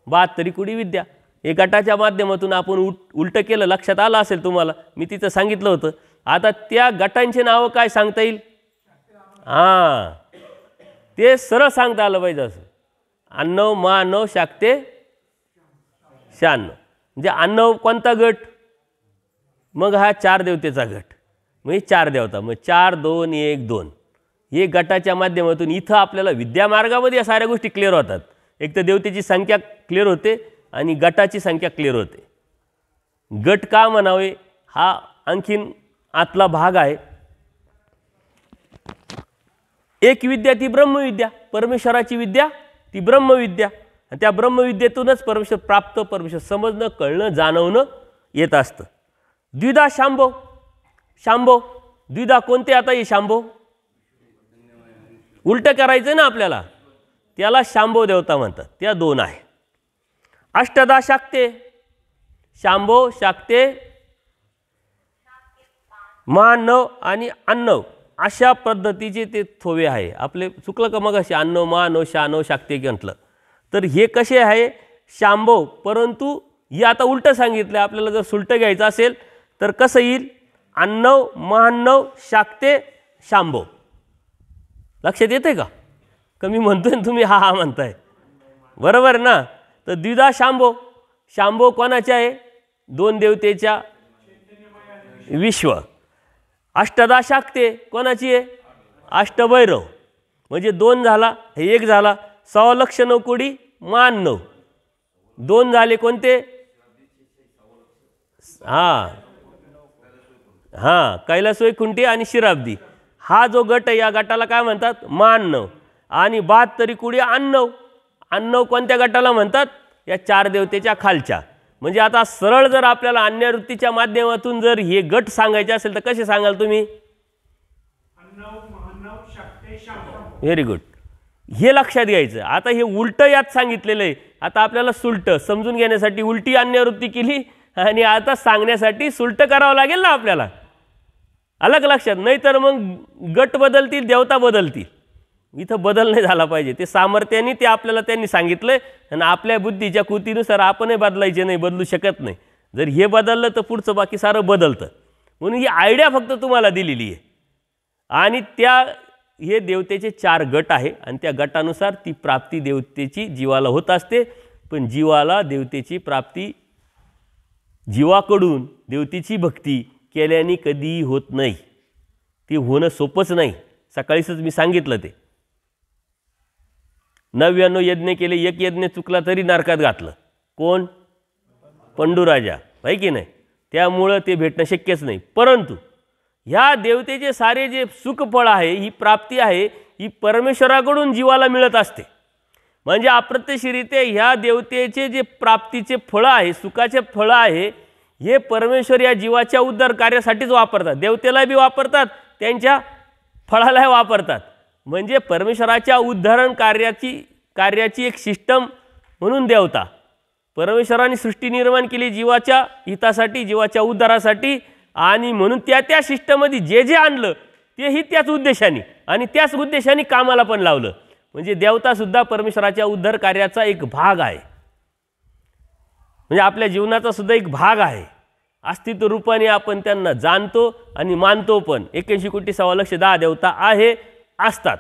72 कोटी विद्या. हे गटाच्या माध्यमातून आपण उलटं केलं, लक्षात आलं असेल तुम्हाला. मी तिथं सांगितलं होतं. आता त्या गटांचे नावं काय सांगता येईल, ते सरळ सांगता आलं पाहिजे. असं 98 99 शाक्ते 96. म्हणजे 98 कोणता गट, मग हा 4 देवतेचा गट, मग 4 देवता, मग 4 2 1 2. हे गटाच्या माध्यमातून इथं आपल्याला विद्यामार्गामध्ये या साऱ्या गोष्टी क्लिअर होतात. एक तर देवतेची संख्या क्लिअर होते आणि गटाची संख्या क्लिअर होते. गट का म्हणावे हा आणखीन आतला भाग आहे. एक विद्या ती ब्रह्मविद्या, परमेश्वराची विद्या ती ब्रह्मविद्या. आणि त्या ब्रह्मविद्येतूनच परमेश्वर प्राप्त, परमेश्वर समजणं, कळणं, जाणवणं येत असतं. द्विधा शांभव. शांभव द्विधा कोणते, आता हे शांभव उलटं करायचं ना आपल्याला, त्याला शांभव देवता म्हणतात. त्या 2 आहे. अष्टदा शाक्ते, शांभो, शाक्ते, महानव आणि अन्नव अशा पद्धतीचे ते थोवे आहे. आपले चुकलं का मग असे अन्नव, महानव, शानव, शाक्ते म्हटलं तर हे कसे आहे शांभव. परंतु हे आता उलटं सांगितलं. आपल्याला जर सुलटं घ्यायचं असेल तर कसं येईल अन्नव, महानव, शाक्ते, शांभव. लक्षात येते का? कमी म्हणतोय तुम्ही हा हा म्हणताय बरोबर ना. तर द्विधा शांभो, शांभो कोणाचे आहे दोन देवतेच्या विश्व. अष्टदा शाक्ते कोणाची आहे अष्टभैरव म्हणजे दोन झाला, हे एक झाला. सवा लक्ष नवकोडी महानव दोन झाले कोणते हां हां कैलास वैकुंठी आणि शिराब्दी. हा जो गट आहे या गटाला काय म्हणतात महानव. आणि 72 कुडी अन्नव, अन्नव कोणत्या गटाला म्हणतात या चार देवतेच्या खालच्या. म्हणजे आता सरळ जर आपल्याला अन्यवृत्तीच्या माध्यमातून जर हे गट सांगायचे असेल तर कसे सांगाल तुम्ही व्हेरी गुड. हे लक्षात घ्यायचं. आता हे उलटं यात सांगितलेलं आहे. आता आपल्याला सुलट समजून घेण्यासाठी उलटी अन्यवृत्ती केली आणि आता सांगण्यासाठी सुलट करावं लागेल ना आपल्याला. अलग लक्षात नाही तर मग गट बदलतील देवता बदलतील. इथं बदल नाही झाला पाहिजे. ते सामर्थ्याने ते आपल्याला त्यांनी सांगितलंय आणि आपल्या बुद्धीच्या कृतीनुसार आपणही बदलायचे नाही, बदलू शकत नाही. जर हे बदललं तर पुढचं बाकी सारं बदलतं. म्हणून ही आयडिया फक्त तुम्हाला दिलेली आहे. आणि त्या हे देवतेचे चार गट आहे आणि त्या गटानुसार ती प्राप्ती देवतेची जीवाला होत असते. पण जीवाला देवतेची प्राप्ती जीवाकडून देवतेची भक्ती केल्याने कधीही होत नाही. ती होणं सोपंच नाही. सकाळीच मी सांगितलं ते 99 यज्ञ केले, एक यज्ञ चुकला तरी नरकात घातलं. कोण पंडूराजा आहे की नाही. त्यामुळं ते भेटणं शक्यच नाही. परंतु ह्या देवतेचे सारे जे सुखफळ आहे ही प्राप्ती आहे ही परमेश्वराकडून जीवाला मिळत असते. म्हणजे अप्रत्यक्षरित्या ह्या देवतेचे जे प्राप्तीचे फळं आहे सुखाचे फळं आहे हे परमेश्वर या जीवाच्या उद्धार कार्यासाठीच वापरतात. देवतेला बी वापरतात त्यांच्या फळालाही वापरतात. म्हणजे परमेश्वराच्या उद्धारण कार्याची एक सिस्टम म्हणून देवता परमेश्वराने सृष्टी निर्माण केली जीवाच्या हितासाठी जीवाच्या उद्धारासाठी. आणि म्हणून त्या सिस्टममध्ये जे जे आणलं तेही त्याच उद्देशाने आणि त्याच उद्देशाने कामाला पण लावलं. म्हणजे देवतासुद्धा परमेश्वराच्या उद्धार कार्याचा एक भाग आहे. म्हणजे आपल्या जीवनाचा सुद्धा एक भाग आहे. अस्तित्व रूपाने आपण त्यांना जाणतो आणि मानतो पण. 81 कोटी 1.10 देवता आहे असतात.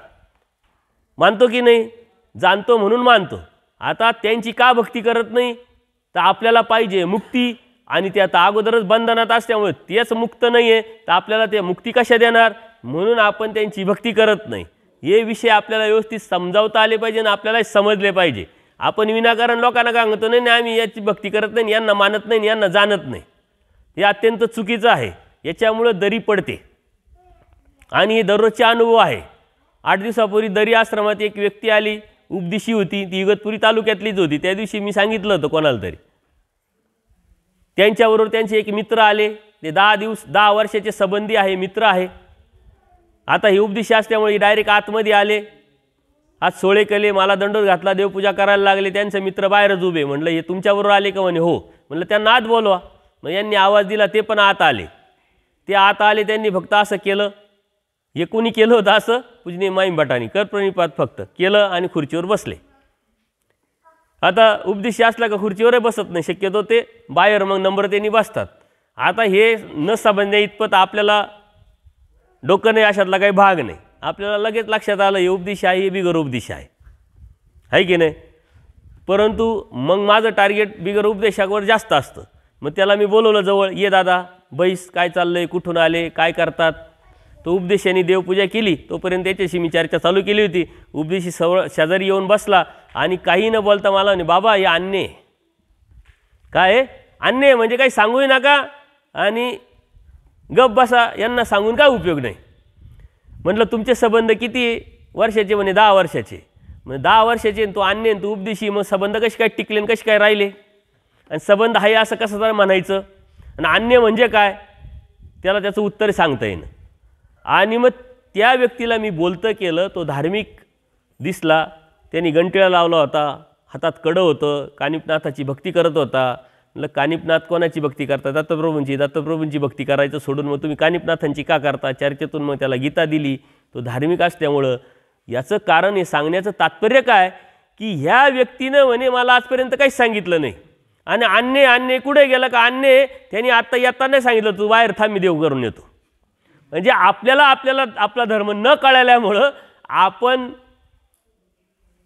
मानतो की नाही जाणतो म्हणून मानतो. आता त्यांची का भक्ती करत नाही तर आपल्याला पाहिजे मुक्ती आणि ते आता अगोदरच बंधनात असल्यामुळे तेच मुक्त नाही आहे तर आपल्याला ते मुक्ती कशा देणार म्हणून आपण त्यांची भक्ती करत नाही. हे विषय आपल्याला व्यवस्थित समजावता आले पाहिजे आणि आपल्याला समजले पाहिजे. आपण विनाकारण लोकांना काय म्हणतो नाही आम्ही याची भक्ती करत नाही यांना मानत नाही यांना जाणत नाही. हे अत्यंत चुकीचं आहे. याच्यामुळं दरी पडते आणि हे दररोजचे अनुभव आहे. 8 दिवसापूर्वी दरी आश्रमात एक व्यक्ती आली उपदेशी होती. ती इगतपुरी तालुक्यातलीच होती. त्या दिवशी मी सांगितलं होतं कोणाला तरी. त्यांच्याबरोबर त्यांचे एक मित्र आले. ते 10 वर्षाचे संबंधी आहे मित्र आहे. आता हे उपदेशी असल्यामुळे डायरेक्ट आतमध्ये आले. आज सोळे केले मला दंडोर घातला देवपूजा करायला लागले. त्यांचे मित्र बाहेरच उभे. म्हटलं हे तुमच्याबरोबर आले का म्हणे हो. म्हटलं त्यांना आत बोलवा. मग यांनी आवाज दिला ते पण आत आले. ते आत आले त्यांनी फक्त असं केलं. हे कोणी केलं होतं असं पूजनीय माईम भटानी कर प्रणिपात फक्त केलं आणि खुर्चीवर बसले. आता उपदेशी असला का खुर्चीवरही बसत नाही शक्यतो ते बाहेर मग नम्रतेने बसतात. आता हे न समजण्या इतपत आपल्याला डोकं नाही अशातला काही भाग नाही. आपल्याला लगेच लक्षात आलं हे उपदेशी आहे हे बिगर उपदेशी आहे की नाही. परंतु मग माझं टार्गेट बिगर उपदेशावर जास्त असतं. मग त्याला मी बोलवलं जवळ ये दादा बैस काय चाललंय कुठून आले काय करतात. तो उपदेशाने देवपूजा केली. तोपर्यंत त्याच्याशी मी चर्चा चालू केली होती. उपदेशी शेजारी येऊन बसला आणि काही न बोलता मला म्हणे बाबा हे अन्य काय अन्य म्हणजे काही सांगूही नका आणि गप बसा यांना सांगून काय उपयोग नाही. म्हटलं तुमचे संबंध किती वर्षाचे म्हणे 10 वर्षाचे. म्हणजे 10 वर्षाचे तो अन्य तो उपदेशी मग संबंध कसे काय टिकले कसे काय राहिले आणि संबंध आहे असं कसं तर म्हणायचं आणि अन्य म्हणजे काय त्याला त्याचं उत्तर सांगता येईन. आणि मग त्या व्यक्तीला मी बोलतं केलं. तो धार्मिक दिसला. त्यांनी घंटिळा लावला होता हातात कडं होतं, कानिपनाथाची भक्ती करत होता. म्हटलं कानिपनाथ कोणाची भक्ती करता? दत्तप्रभूंची. दत्तप्रभूंची भक्ती करायचं सोडून मग तुम्ही कानिपनाथांची का करता? चर्चेतून मग त्याला गीता दिली. तो धार्मिक असल्यामुळं. याचं कारण हे सांगण्याचं तात्पर्य काय की ह्या व्यक्तीनं म्हणे मला आजपर्यंत काहीच सांगितलं नाही आणि अन्य कुठे गेलं का त्यांनी आत्ता येताना सांगितलं तू बाहेर थांब मी देव करून येतो. म्हणजे आपल्याला आपला धर्म न कळल्यामुळं आपण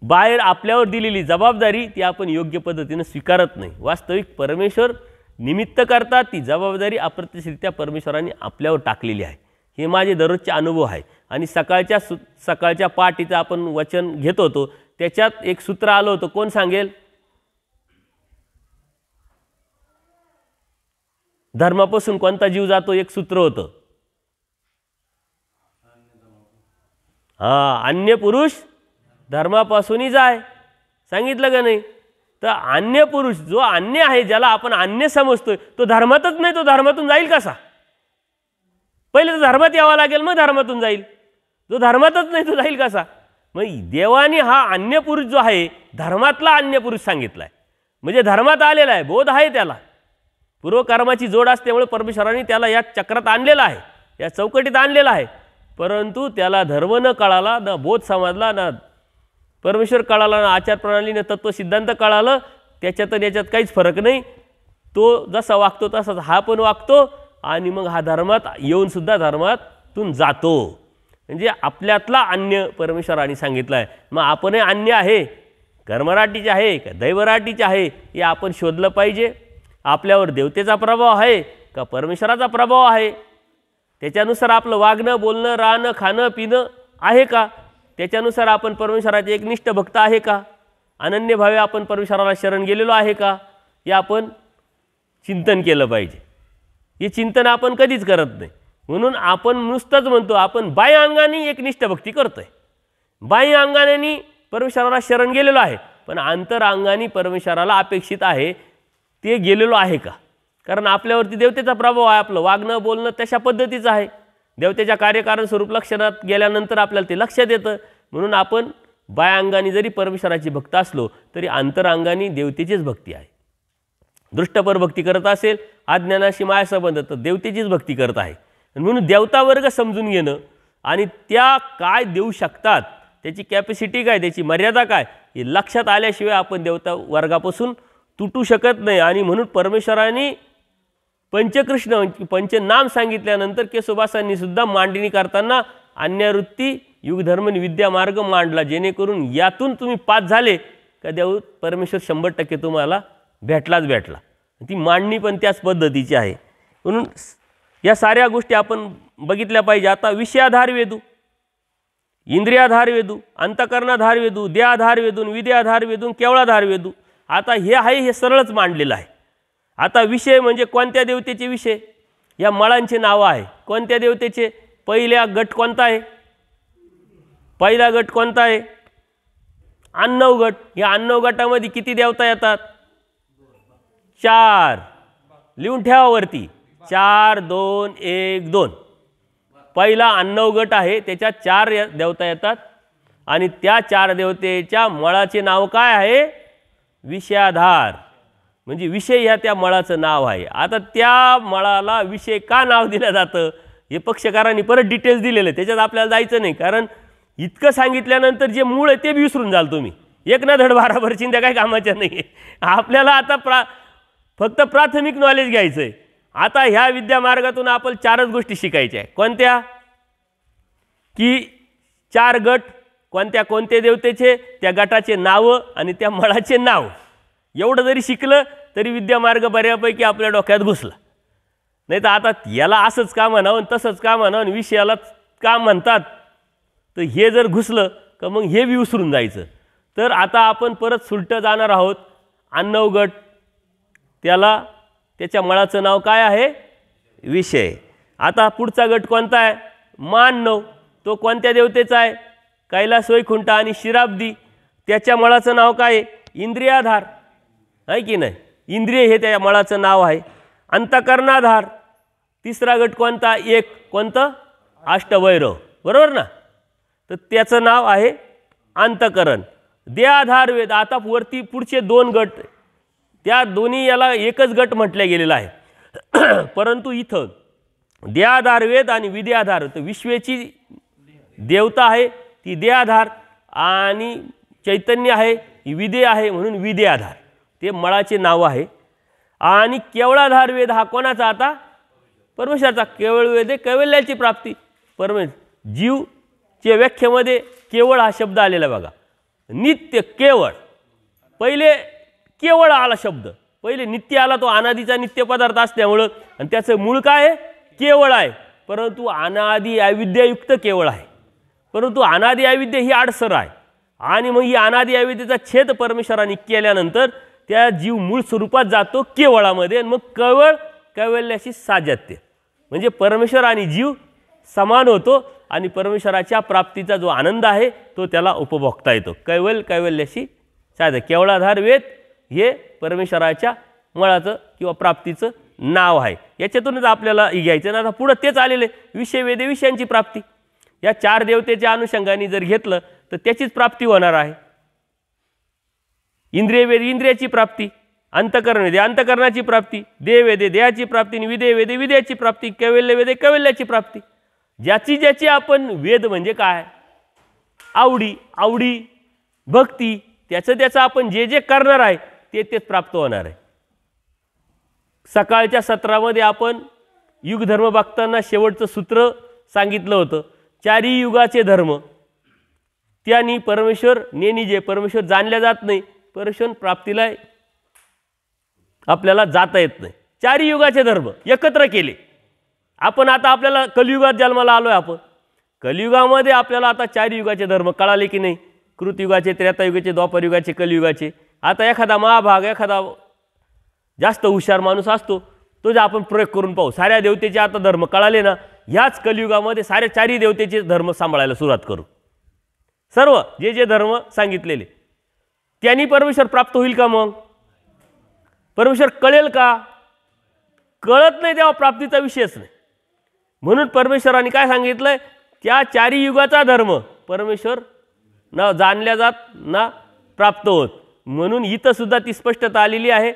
बाहेर आपल्यावर दिलेली जबाबदारी ती आपण योग्य पद्धतीने स्वीकारत नाही. वास्तविक परमेश्वर निमित्त करतात, ती जबाबदारी अप्रत्यक्षरित्या परमेश्वराने आपल्यावर टाकलेली आहे. हे माझे दररोजचे अनुभव आहे. आणि सकाळच्या पाठीचं आपण वचन घेत होतो त्याच्यात एक सूत्र आलं होतं. कोण सांगेल? धर्मापासून कोणता जीव जातो? एक सूत्र होतं. अन्य पुरुष धर्मापासूनही जाय. सांगितलं का नाही? तर अन्य पुरुष जो अन्य आहे, ज्याला आपण अन्य समजतोय, तो धर्मातच नाही. तो धर्मातून जाईल कसा? पहिले तर धर्मात यावं लागेल, मग धर्मातून जाईल. जो धर्मातच नाही तो जाईल कसा? मग देवाने हा अन्य पुरुष जो आहे धर्मातला अन्य पुरुष सांगितलाय. म्हणजे धर्मात आलेला आहे, बोध आहे त्याला. पूर्वकर्माची जोड असल्यामुळे परमेश्वराने त्याला या चक्रात आणलेला आहे, या चौकटीत आणलेला आहे. परंतु त्याला धर्म न कळाला, ना बोध समजला, ना परमेश्वर कळाला, ना आचारप्रणालीने तत्वसिद्धांत कळालं. त्याच्यात याच्यात काहीच फरक नाही. तो जसा वागतो तसाच हा पण वागतो आणि मग हा धर्मात येऊन सुद्धा धर्मातून जातो. म्हणजे आपल्यातला अन्य परमेश्वराने सांगितलं आहे. मग आपणही अन्य आहे, कर्मराटीचे आहे का दैवराटीचे आहे हे आपण शोधलं पाहिजे. आपल्यावर देवतेचा प्रभाव आहे का परमेश्वराचा प्रभाव आहे? त्याच्यानुसार आपलं वागणं, बोलणं, राहणं, खाणं, पिणं आहे का? त्याच्यानुसार आपण परमेश्वराचे एकनिष्ठ भक्त आहे का? अनन्यभावे आपण परमेश्वराला शरण गेलेलो आहे का? हे आपण चिंतन केलं पाहिजे. हे चिंतन आपण कधीच करत नाही. म्हणून आपण नुसतंच म्हणतो आपण बाह्य अंगाने एकनिष्ठ भक्ती करतोय, बाह्य अंगाने परमेश्वराला शरण गेलेलो आहे, पण अंतरांगाने परमेश्वराला अपेक्षित आहे ते गेलेलो आहे का? कारण आपल्यावरती देवतेचा प्रभाव आहे. आपलं वागणं बोलणं तशा पद्धतीचं आहे. देवतेच्या कार्यकारण स्वरूप लक्षणात गेल्यानंतर आपल्याला ते लक्षात येतं. म्हणून आपण बाह्य अंगाने जरी परमेश्वराची भक्त असलो तरी अंतरांगाने देवतेचीच भक्ती आहे. दृष्टपर भक्ती करत असेल, अज्ञानाशी मायासंबंध, तर देवतेचीच भक्ती करत आहे. म्हणून देवता वर्ग समजून घेणं आणि त्या काय देऊ शकतात, त्याची कॅपॅसिटी काय, त्याची मर्यादा काय, हे लक्षात आल्याशिवाय आपण देवता वर्गापासून तुटू शकत नाही. आणि म्हणून परमेश्वराने पंचकृष्ण पंचनाम सांगितल्यानंतर केशवदासांनी सुद्धा मांडणी करताना अन्यवृत्ती युगधर्म विद्या मार्ग मांडला, जेणेकरून यातून तुम्ही पास झाले का देव परमेश्वर 100% तुम्हाला भेटलाच भेटला. ती मांडणी पण त्याच पद्धतीची आहे. म्हणून या साऱ्या गोष्टी आपण बघितल्या पाहिजे. आता विषयाधार वेदू, इंद्रियाधार वेदू, अंतकरणाधार वेदू, देहाधार वेदून, विद्याधार वेदून, केवळाधार वेदू. आता हे आहे, हे सरळच मांडलेलं आहे. आता विषय म्हणजे कोणत्या देवतेचे विषय, या मळांचे नावं आहे. कोणत्या देवतेचे? पहिला गट कोणता आहे? पहिला गट कोणता आहे? अन्नव गट. या अन्नव गटामध्ये किती देवता येतात? 4. लिहून ठेवावरती 4 2 1 2. पहिला अन्नव गट आहे, त्याच्यात 4 देवता येतात आणि त्या 4 देवतेच्या मळाचे नाव काय आहे? विषयाधार. म्हणजे विषय ह्या त्या मळाचं नाव आहे. आता त्या मळाला विषय का नाव दिलं जातं हे पक्षकारांनी परत डिटेल्स दिलेले, त्याच्यात आपल्याला जायचं नाही. कारण इतकं सांगितल्यानंतर जे मूळ आहे ते विसरून जाल तुम्ही. एक ना धड 12 भर चिंध्या काही कामाच्या नाही आहे. आपल्याला आता फक्त प्राथमिक नॉलेज घ्यायचं आहे. आता ह्या विद्या मार्गातून आपण 4च गोष्टी शिकायच्या आहे. कोणत्या? की 4 गट कोणत्या देवतेचे, त्या गटाचे नावं आणि त्या मळाचे नाव. एवढं जरी शिकलं तरी विद्यामार्ग बऱ्यापैकी आपल्या डोक्यात घुसला. नाही तर आता याला असंच का म्हणावं तसंच का म्हणावं आणि विषयालाच का म्हणतात, तर हे जर घुसलं तर मग हे विसरून जायचं. तर आता आपण परत सुलटं जाणार आहोत. अन्नव गट, त्याच्या मळाचं नाव काय आहे? विषय. आता पुढचा गट कोणता आहे? मानव. तो कोणत्या देवतेचा आहे? कैलास वैकुंठ आणि शिराब्दी. त्याच्या मळाचं नाव काय आहे? इंद्रियाधार आहे की नाही? इंद्रिय हे त्या मळाचं नाव आहे. अंतकरणाधार. तिसरा गट कोणता? कोणतं? अष्टवैरव. बरोबर ना? तर त्याचं नाव आहे अंतकरण. देहाधार वेद. आता वरती पुढचे 2 गट, त्या दोन्ही याला एकच गट म्हटले गेलेला आहे. परंतु इथं देहाधार वेद आणि विदेहाधार, तर विश्वेची देवता आहे ती देहाधार आणि चैतन्य आहे ही विदे आहे, म्हणून विदेहाधार ते मळाचे नाव आहे. आणि केवळाधार वेद हा कोणाचा? आता परमेश्वराचा. केवळ वेद आहे कैवल्याची प्राप्ती. जीवच्या व्याख्येमध्ये केवळ हा शब्द आलेला बघा. नित्य केवळ, पहिले केवळ आला शब्द, पहिले नित्य आला, तो अनादीचा नित्य पदार्थ असल्यामुळं, आणि त्याचं मूळ काय आहे? केवळ आहे. परंतु अनादी अविद्यायुक्त केवळ आहे. परंतु अनादी अविद्या ही आडसर आहे. आणि मग ही अनादी अविद्येचा छेद परमेश्वराने केल्यानंतर त्या जीव मूळ स्वरूपात जातो केवळामध्ये, आणि मग केवळ कैवल्याशी साजात्य, म्हणजे परमेश्वर आणि जीव समान होतो आणि परमेश्वराच्या प्राप्तीचा जो आनंद आहे तो त्याला उपभोगता येतो. कैवल्याशी साध्य. केवळाधार वेद हे परमेश्वराच्या मळाचं किंवा प्राप्तीचं नाव आहे. याच्यातूनच आपल्याला घ्यायचं ना. आता पुढं तेच आलेले विषय वेदे विषयांची प्राप्ती. या 4 देवतेच्या अनुषंगाने जर घेतलं तर त्याचीच प्राप्ती होणार आहे. इंद्रिय वेद इंद्रियाची प्राप्ती, अंतकरण वेदे अंतकरणाची प्राप्ती, देह वेदे देहाची प्राप्ती, आणि विदे वेदे विद्याची प्राप्ती, कैवल्य वेदे कैवल्याची प्राप्ती. ज्याची ज्याची आपण वेद म्हणजे काय? आवडी भक्ती, त्याचं आपण जे जे करणार आहे ते तेच प्राप्त होणार आहे. सकाळच्या सत्रामध्ये आपण युगधर्म बघताना शेवटचं सूत्र सांगितलं होतं. 4 युगाचे धर्म, त्यांनी परमेश्वर नेणी जे परमेश्वर जाणल्या जात नाही, परमेश्वर प्राप्तीला आपल्याला जाता येत नाही. 4 युगाचे धर्म एकत्र केले आपण. आता आपल्याला कलियुगात जन्माला आलोय आपण. कलियुगामध्ये आपल्याला आता 4 युगाचे धर्म कळाले की नाही? कृतयुगाचे, त्रेतायुगाचे, द्वापरयुगाचे, कलियुगाचे. आता एखादा महाभाग, एखादा जास्त हुशार माणूस असतो, तो जे आपण प्रयोग करून पाहू. साऱ्या देवतेचे आता धर्म कळाले ना, ह्याच कलियुगामध्ये साऱ्या 4 देवतेचे धर्म सांभाळायला सुरुवात करू. सर्व जे जे धर्म सांगितलेले त्यांनी परमेश्वर प्राप्त होईल का? मग परमेश्वर कळेल का? कळत नाही तेव्हा प्राप्तीचा विषयच नाही. म्हणून परमेश्वराने काय सांगितलंय? त्या 4 युगाचा धर्म परमेश्वर ना जाणल्या जात ना प्राप्त होत. म्हणून इथं सुद्धा ती स्पष्टता आलेली आहे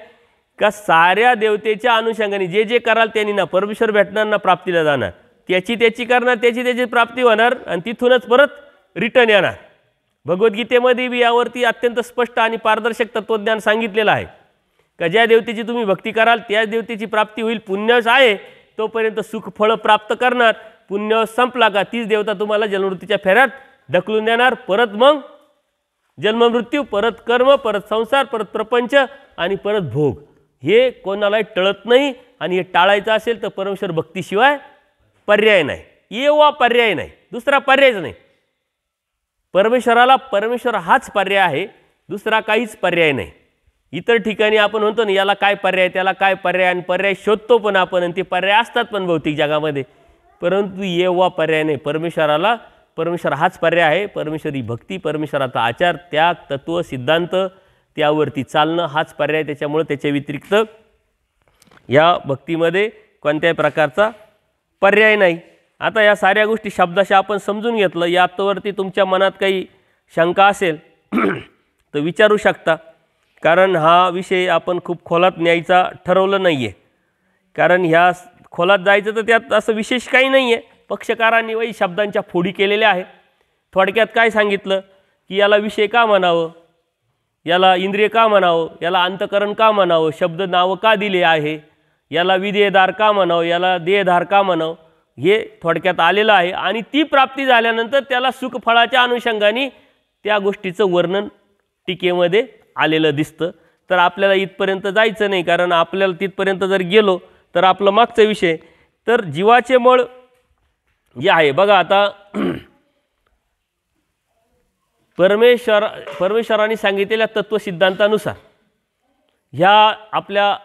का साऱ्या देवतेच्या अनुषंगाने जे जे कराल त्यांनी ना परमेश्वर भेटणार ना प्राप्तीला जाणार. त्याची करणार, त्याची प्राप्ती होणार, आणि तिथूनच परत रिटर्न येणार. भगवद्गीतेमध्ये बी यावरती अत्यंत स्पष्ट आणि पारदर्शक तत्वज्ञान सांगितलेलं आहे का ज्या देवतेची तुम्ही भक्ती कराल त्याच देवतेची प्राप्ती होईल. पुण्यवश आहे तोपर्यंत सुख फळ प्राप्त करणार. पुण्यवश संपला का तीच देवता तुम्हाला जन्ममृत्यूच्या फेऱ्यात ढकलून देणार. परत मग जन्ममृत्यू, परत कर्म, परत संसार, परत प्रपंच आणि परत भोग. हे कोणालाही टळत नाही. आणि हे टाळायचं असेल तर परमेश्वर भक्तीशिवाय पर्याय नाही. येवा पर्याय नाही, दुसरा पर्यायच नाही. परमेश्वराला परमेश्वर हाच पर्याय आहे, दुसरा काहीच पर्याय नाही. इतर ठिकाणी आपण म्हणतो ना याला काय पर्याय, त्याला काय पर्याय, आणि पर्याय शोधतो पण आपण, आणि ते पर्याय असतात पण भौतिक जगामध्ये. परंतु येवा पर्याय नाही. परमेश्वराला परमेश्वर हाच पर्याय आहे. परमेश्वरी भक्ती, परमेश्वराचा आचार, त्याग, तत्व, सिद्धांत, त्यावरती चालणं हाच पर्याय. त्याच्यामुळे त्याच्या व्यतिरिक्त या भक्तीमध्ये कोणत्याही प्रकारचा पर्याय नाही. आता या साऱ्या गोष्टी शब्दाशा आपण समजून घेतलं. यावरती तुमच्या मनात काही शंका असेल तर विचारू शकता. कारण हा विषय आपण खूप खोलात न्यायचा ठरवलं नाही आहे. कारण ह्या खोलात जायचं तर त्यात असं विशेष काही नाही आहे. पक्षकारांनी वही शब्दांच्या फोडी केलेल्या आहेत. थोडक्यात काय सांगितलं की याला विषय का म्हणावं, याला इंद्रिय का म्हणावं, याला अंतकरण का म्हणावं, शब्द नावं का दिले आहे, याला विदेहधार का म्हणावं, याला देहधार का म्हणावं, हे थोडक्यात आलेलं आहे. आणि ती प्राप्ती झाल्यानंतर त्याला सुखफळाच्या अनुषंगाने त्या गोष्टीचं वर्णन टीकेमध्ये आलेलं दिसतं. तर आपल्याला इथपर्यंत जायचं नाही. कारण आपल्याला तिथपर्यंत जर गेलो तर आपलं मागचा विषय तर जीवाचे मळ जे आहे बघा. आता परमेश्वराने सांगितलेल्या तत्वसिद्धांतानुसार ह्या आपल्या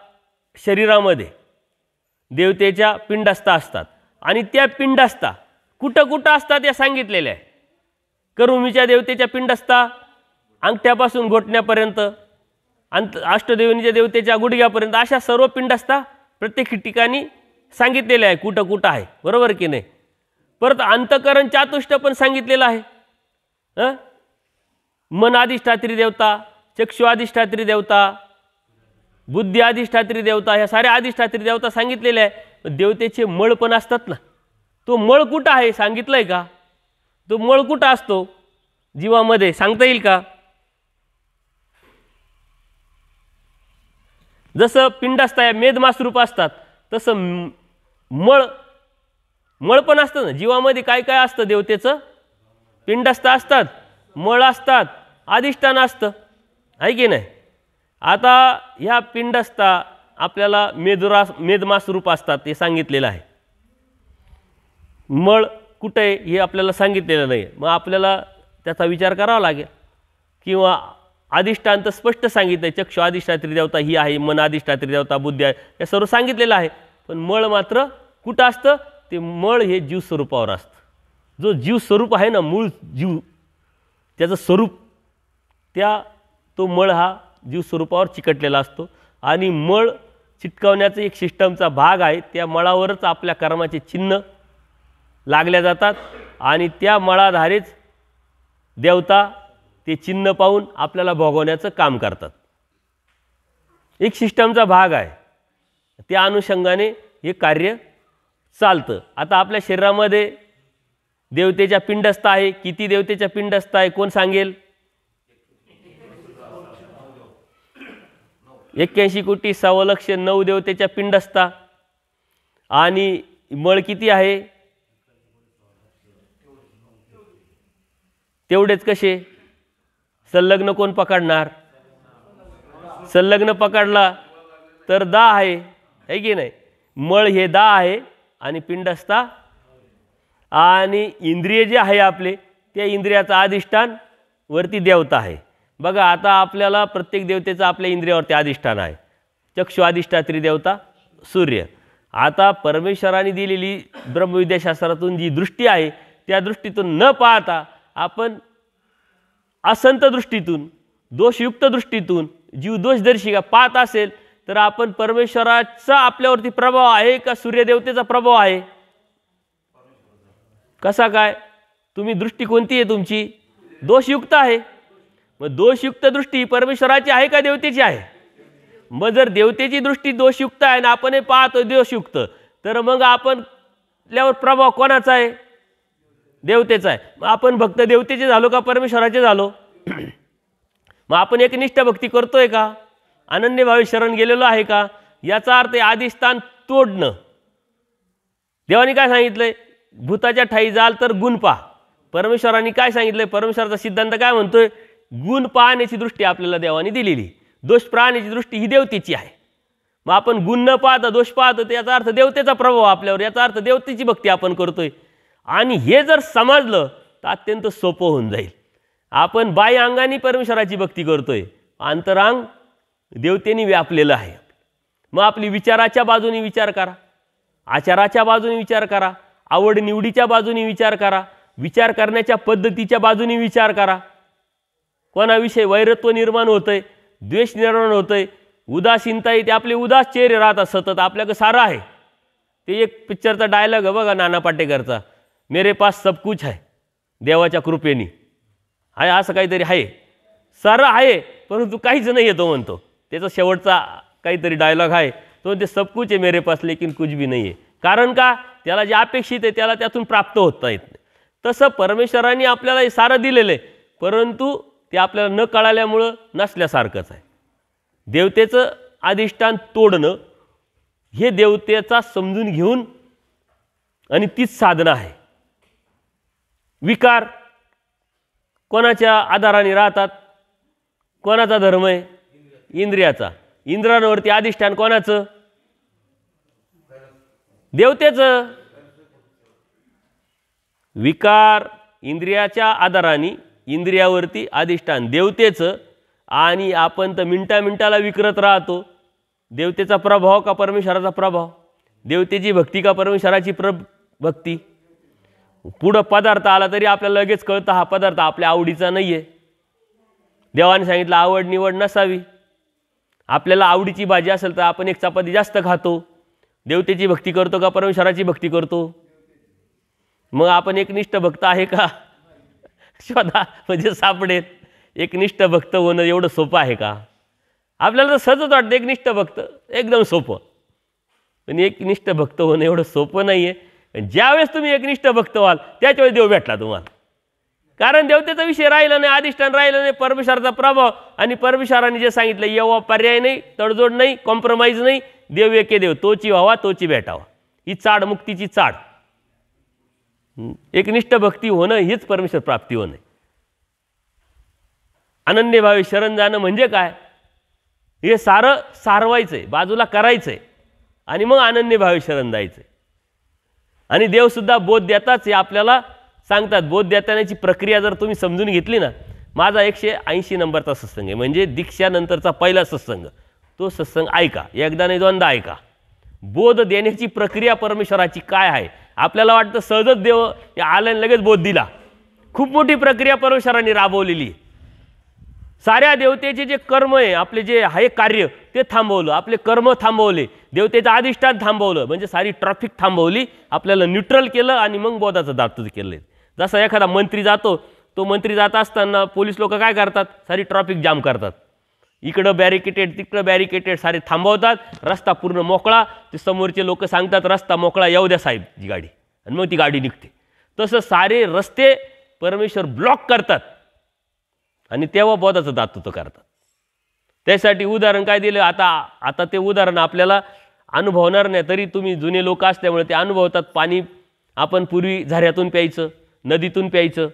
शरीरामध्ये देवतेच्या पिंडास्था असतात. आणि त्या पिंडास्था कुठं कुठं असतात या सांगितलेल्या आहे. करुमीच्या देवतेच्या पिंडास्था अंगठ्यापासून घोटण्यापर्यंत, अष्टदेवनीच्या देवतेच्या गुडघ्यापर्यंत, अशा सर्व पिंडास्था प्रत्येक ठिकाणी सांगितलेले आहे कुठं कुठं आहे. बरोबर की नाही. परत अंतकरण चातुष्ट पण सांगितलेलं आहे. मन अधिष्ठात्री देवता, चक्षु अधिष्ठात्री देवता, बुद्धी अधिष्ठात्री देवता, ह्या साऱ्या अधिष्ठात्री देवता सांगितलेल्या आहे. देवतेचे मळ पण असतात ना. तो मळ कुठं आहे सांगितलंय का? तो मळ कुठं असतो जीवामध्ये सांगता येईल का? जसं पिंडस्थ आहे, मेदमास रूप असतात, तसं मळ पण असतं ना जीवामध्ये. काय काय असतं देवतेचं? पिंडस्थ असतात, मळ असतात, अधिष्ठान असतं, आहे की नाही? आता ह्या पिंडस्था आपल्याला मेदमास रूप असतात ते सांगितलेलं आहे. मळ कुठे आहे हे आपल्याला सांगितलेलं नाही. मग आपल्याला त्याचा विचार करावा लागेल. किंवा अधिष्ठान तर स्पष्ट सांगितलं आहे, चक्षु अधिष्ठात्री देवता ही आहे, मन अधिष्ठात्री देवता, बुद्धी आहे, हे सर्व सांगितलेलं आहे. पण मळ मात्र कुठं असतं? ते मळ हे जीव स्वरूपावर असतं. जो जीव स्वरूप आहे ना, मूळ जीव, त्याचं स्वरूप, तो मळ हा जीव स्वरूपावर चिकटलेला असतो. आणि मळ चिटकवण्याचा एक सिस्टमचा भाग आहे. त्या मळावरच आपल्या कर्माचे चिन्ह लागल्या जातात आणि त्या मळाधारेच देवता ते चिन्ह पाहून आपल्याला भोगवण्याचं काम करतात. एक सिस्टमचा भाग आहे. त्या अनुषंगाने हे कार्य चालतं. आता आपल्या शरीरामध्ये देवतेच्या पिंडस्थ आहे. किती देवतेच्या पिंडस्थ आहे कोण सांगेल? 81,9,9 देवतेच्या पिंडस्था. आणि मळ किती आहे? तेवढेच कसे? संलग्न कोण पकडणार? संलग्न पकडला तर 10 आहे की नाही? मळ हे 10 आहे आणि पिंडस्था. आणि इंद्रिय जे आहे आपले, त्या इंद्रियाचा अधिष्ठान वरती देवता आहे. बघा आता आपल्याला प्रत्येक देवतेचं आपल्या इंद्रियावरती अधिष्ठान आहे. चक्षु अधिष्ठात्री देवता सूर्य. आता परमेश्वराने दिलेली ब्रह्मविद्याशास्त्रातून जी दृष्टी आहे, त्या दृष्टीतून न पाहता आपण असंत दृष्टीतून, दोषयुक्त दृष्टीतून, जीव दोषदर्शिका पाहत असेल तर आपण परमेश्वराचा आपल्यावरती प्रभाव आहे का सूर्यदेवतेचा प्रभाव आहे? कसा काय? तुम्ही दृष्टी कोणती आहे तुमची? दोषयुक्त आहे. मग दोषयुक्त दृष्टी परमेश्वराची आहे का देवतेची आहे? मग जर देवतेची दृष्टी दोषयुक्त आहे ना आपण हे पाहतो दोषयुक्त, तर मग आपल्यावर प्रभाव कोणाचा आहे? देवतेचा आहे. मग आपण भक्त देवतेचे झालो का परमेश्वराचे झालो? मग आपण एकनिष्ठ भक्ती करतोय का? अनन्यभावी शरण गेलेलो आहे का? याचा अर्थ अधिष्ठान तोडणं. देवाने काय सांगितलंय? भूताच्या ठाई जाल तर गुण पहा. परमेश्वरांनी काय सांगितलंय? परमेश्वराचा सिद्धांत काय म्हणतोय? गुण पाहण्याची दृष्टी आपल्याला देवाने दिलेली, दोष पाहण्याची दृष्टी ही देवतेची आहे. मग आपण गुण न पाहता दोष पाहतो, तर याचा अर्थ देवतेचा प्रभाव आपल्यावर, याचा अर्थ देवतेची भक्ती आपण करतोय. आणि हे जर समजलं तर अत्यंत सोपं होऊन जाईल. आपण बाह्य अंगाने परमेश्वराची भक्ती करतोय, अंतरांग देवतेने व्यापलेलं आहे. मग आपली विचाराच्या बाजूने विचार करा, आचाराच्या बाजूने विचार करा, आवड निवडीच्या बाजूने विचार करा, विचार करण्याच्या पद्धतीच्या बाजूने विचार करा. कोणाविषयी वैरत्व निर्माण होतंय, द्वेष निर्माण होतंय, उदासीनता येते, आपले उदास चेहरे राहतात सतत, आपल्याकडे सारं आहे. ते एक पिक्चरचा डायलॉग आहे बघा नाना पाटेकरचा, मेरे पास सब कुछ है देवाच्या कृपेने आहे, असं काहीतरी आहे. सारं आहे परंतु काहीच नाही येतो म्हणतो. त्याचा शेवटचा काहीतरी डायलॉग आहे तो, ते सब कुछ है मेरे पास लेकिन कुछ भी नहीं है. कारण का? त्याला जे अपेक्षित आहे त्याला त्यातून प्राप्त होत नाहीत. तसं परमेश्वराने आपल्याला हे सारं दिलेलं आहे, परंतु ते आपल्याला न कळाल्यामुळं नसल्यासारखंच आहे. देवतेचं अधिष्ठान तोडणं हे देवतेचा समजून घेऊन, आणि तीच साधना आहे. विकार कोणाच्या आधाराने राहतात? कोणाचा धर्म आहे? इंद्रियाचा. इंद्रियांवरती अधिष्ठान कोणाचं? देवतेचं. विकार इंद्रियाच्या आधाराने, इंद्रियावरती अधिष्ठान देवतेचं. आणि आपण तर मिनटाला विकरत राहतो. देवतेचा प्रभाव का परमेश्वराचा प्रभाव? देवतेची भक्ती का परमेश्वराची भक्ती? पुढं पदार्थ आला तरी आपल्याला लगेच कळतं हा पदार्थ आपल्या आवडीचा नाही आहे. देवाने सांगितलं आवड निवड नसावी. आपल्याला आवडीची भाजी असेल तर आपण एक चपाती जास्त खातो. देवतेची भक्ती करतो का परमेश्वराची भक्ती करतो? मग आपण एकनिष्ठ भक्त आहे का? शोधा म्हणजे सापडेल. एकनिष्ठ भक्त होणं एवढं सोपं आहे का? आपल्याला तर सहजच वाटतं एकनिष्ठ भक्त एकदम सोपं, पण एकनिष्ठ भक्त होणं एवढं सोपं नाही आहे. ज्यावेळेस तुम्ही एकनिष्ठ भक्त व्हाल त्याच वेळेस देव भेटला तुम्हाला. कारण देवतेचा विषय राहिला नाही, अधिष्ठान राहिलं नाही, परमेश्वराचा प्रभाव आणि परमेश्वराने जे सांगितलं येवा पर्याय नाही, तडजोड नाही, कॉम्प्रोमाइज नाही, देव एके देव, तोची व्हावा तोची भेटावा, ही चाड मुक्तीची चाड. एकनिष्ठ भक्ती होणं हीच परमेश्वर प्राप्ती होणं. अनन्यभावी शरण जाणं म्हणजे काय? हे सारं सारवायचंय, बाजूला करायचंय आणि मग अनन्यभावी शरण जायचंय. आणि देवसुद्धा बोध देताच हे आपल्याला सांगतात. बोध देतानाची प्रक्रिया जर तुम्ही समजून घेतली ना, माझा 180 नंबरचा सत्संग आहे, म्हणजे दीक्षानंतरचा पहिला सत्संग. तो सत्संग ऐका, एकदा नाही दोनदा ऐका. बोध देण्याची प्रक्रिया परमेश्वराची काय आहे. आपल्याला वाटतं सहजच देव आल्याने लगेच बोध दिला. खूप मोठी प्रक्रिया परमेश्वराने राबवलेली. साऱ्या देवतेचे जे कर्म आहे, आपले जे आहे कार्य ते थांबवलं, आपले कर्म थांबवले, देवतेचं अधिष्ठान थांबवलं, म्हणजे सारी ट्रॅफिक थांबवली, आपल्याला न्यूट्रल केलं आणि मग बोधाचं दातृत्व केलं. जसा एखादा मंत्री जातो, तो मंत्री जात असताना पोलीस लोक काय करतात, सारी ट्रॅफिक जाम करतात, इकडं बॅरिकेटेड तिकडं बॅरिकेटेड, सारे थांबवतात, रस्ता पूर्ण मोकळा. ते समोरचे लोक सांगतात रस्ता मोकळा, येऊ द्या साहेब जी गाडी, आणि मग ती गाडी निघते. तसं सारे रस्ते परमेश्वर ब्लॉक करतात आणि तेव्हा बोधाचं दातृत्व करतात. त्यासाठी उदाहरण काय दिलं, आता ते उदाहरण आपल्याला अनुभवणार नाही, तरी तुम्ही जुने लोक असल्यामुळे ते अनुभवतात. पाणी आपण पूर्वी झऱ्यातून प्यायचं, नदीतून प्यायचं.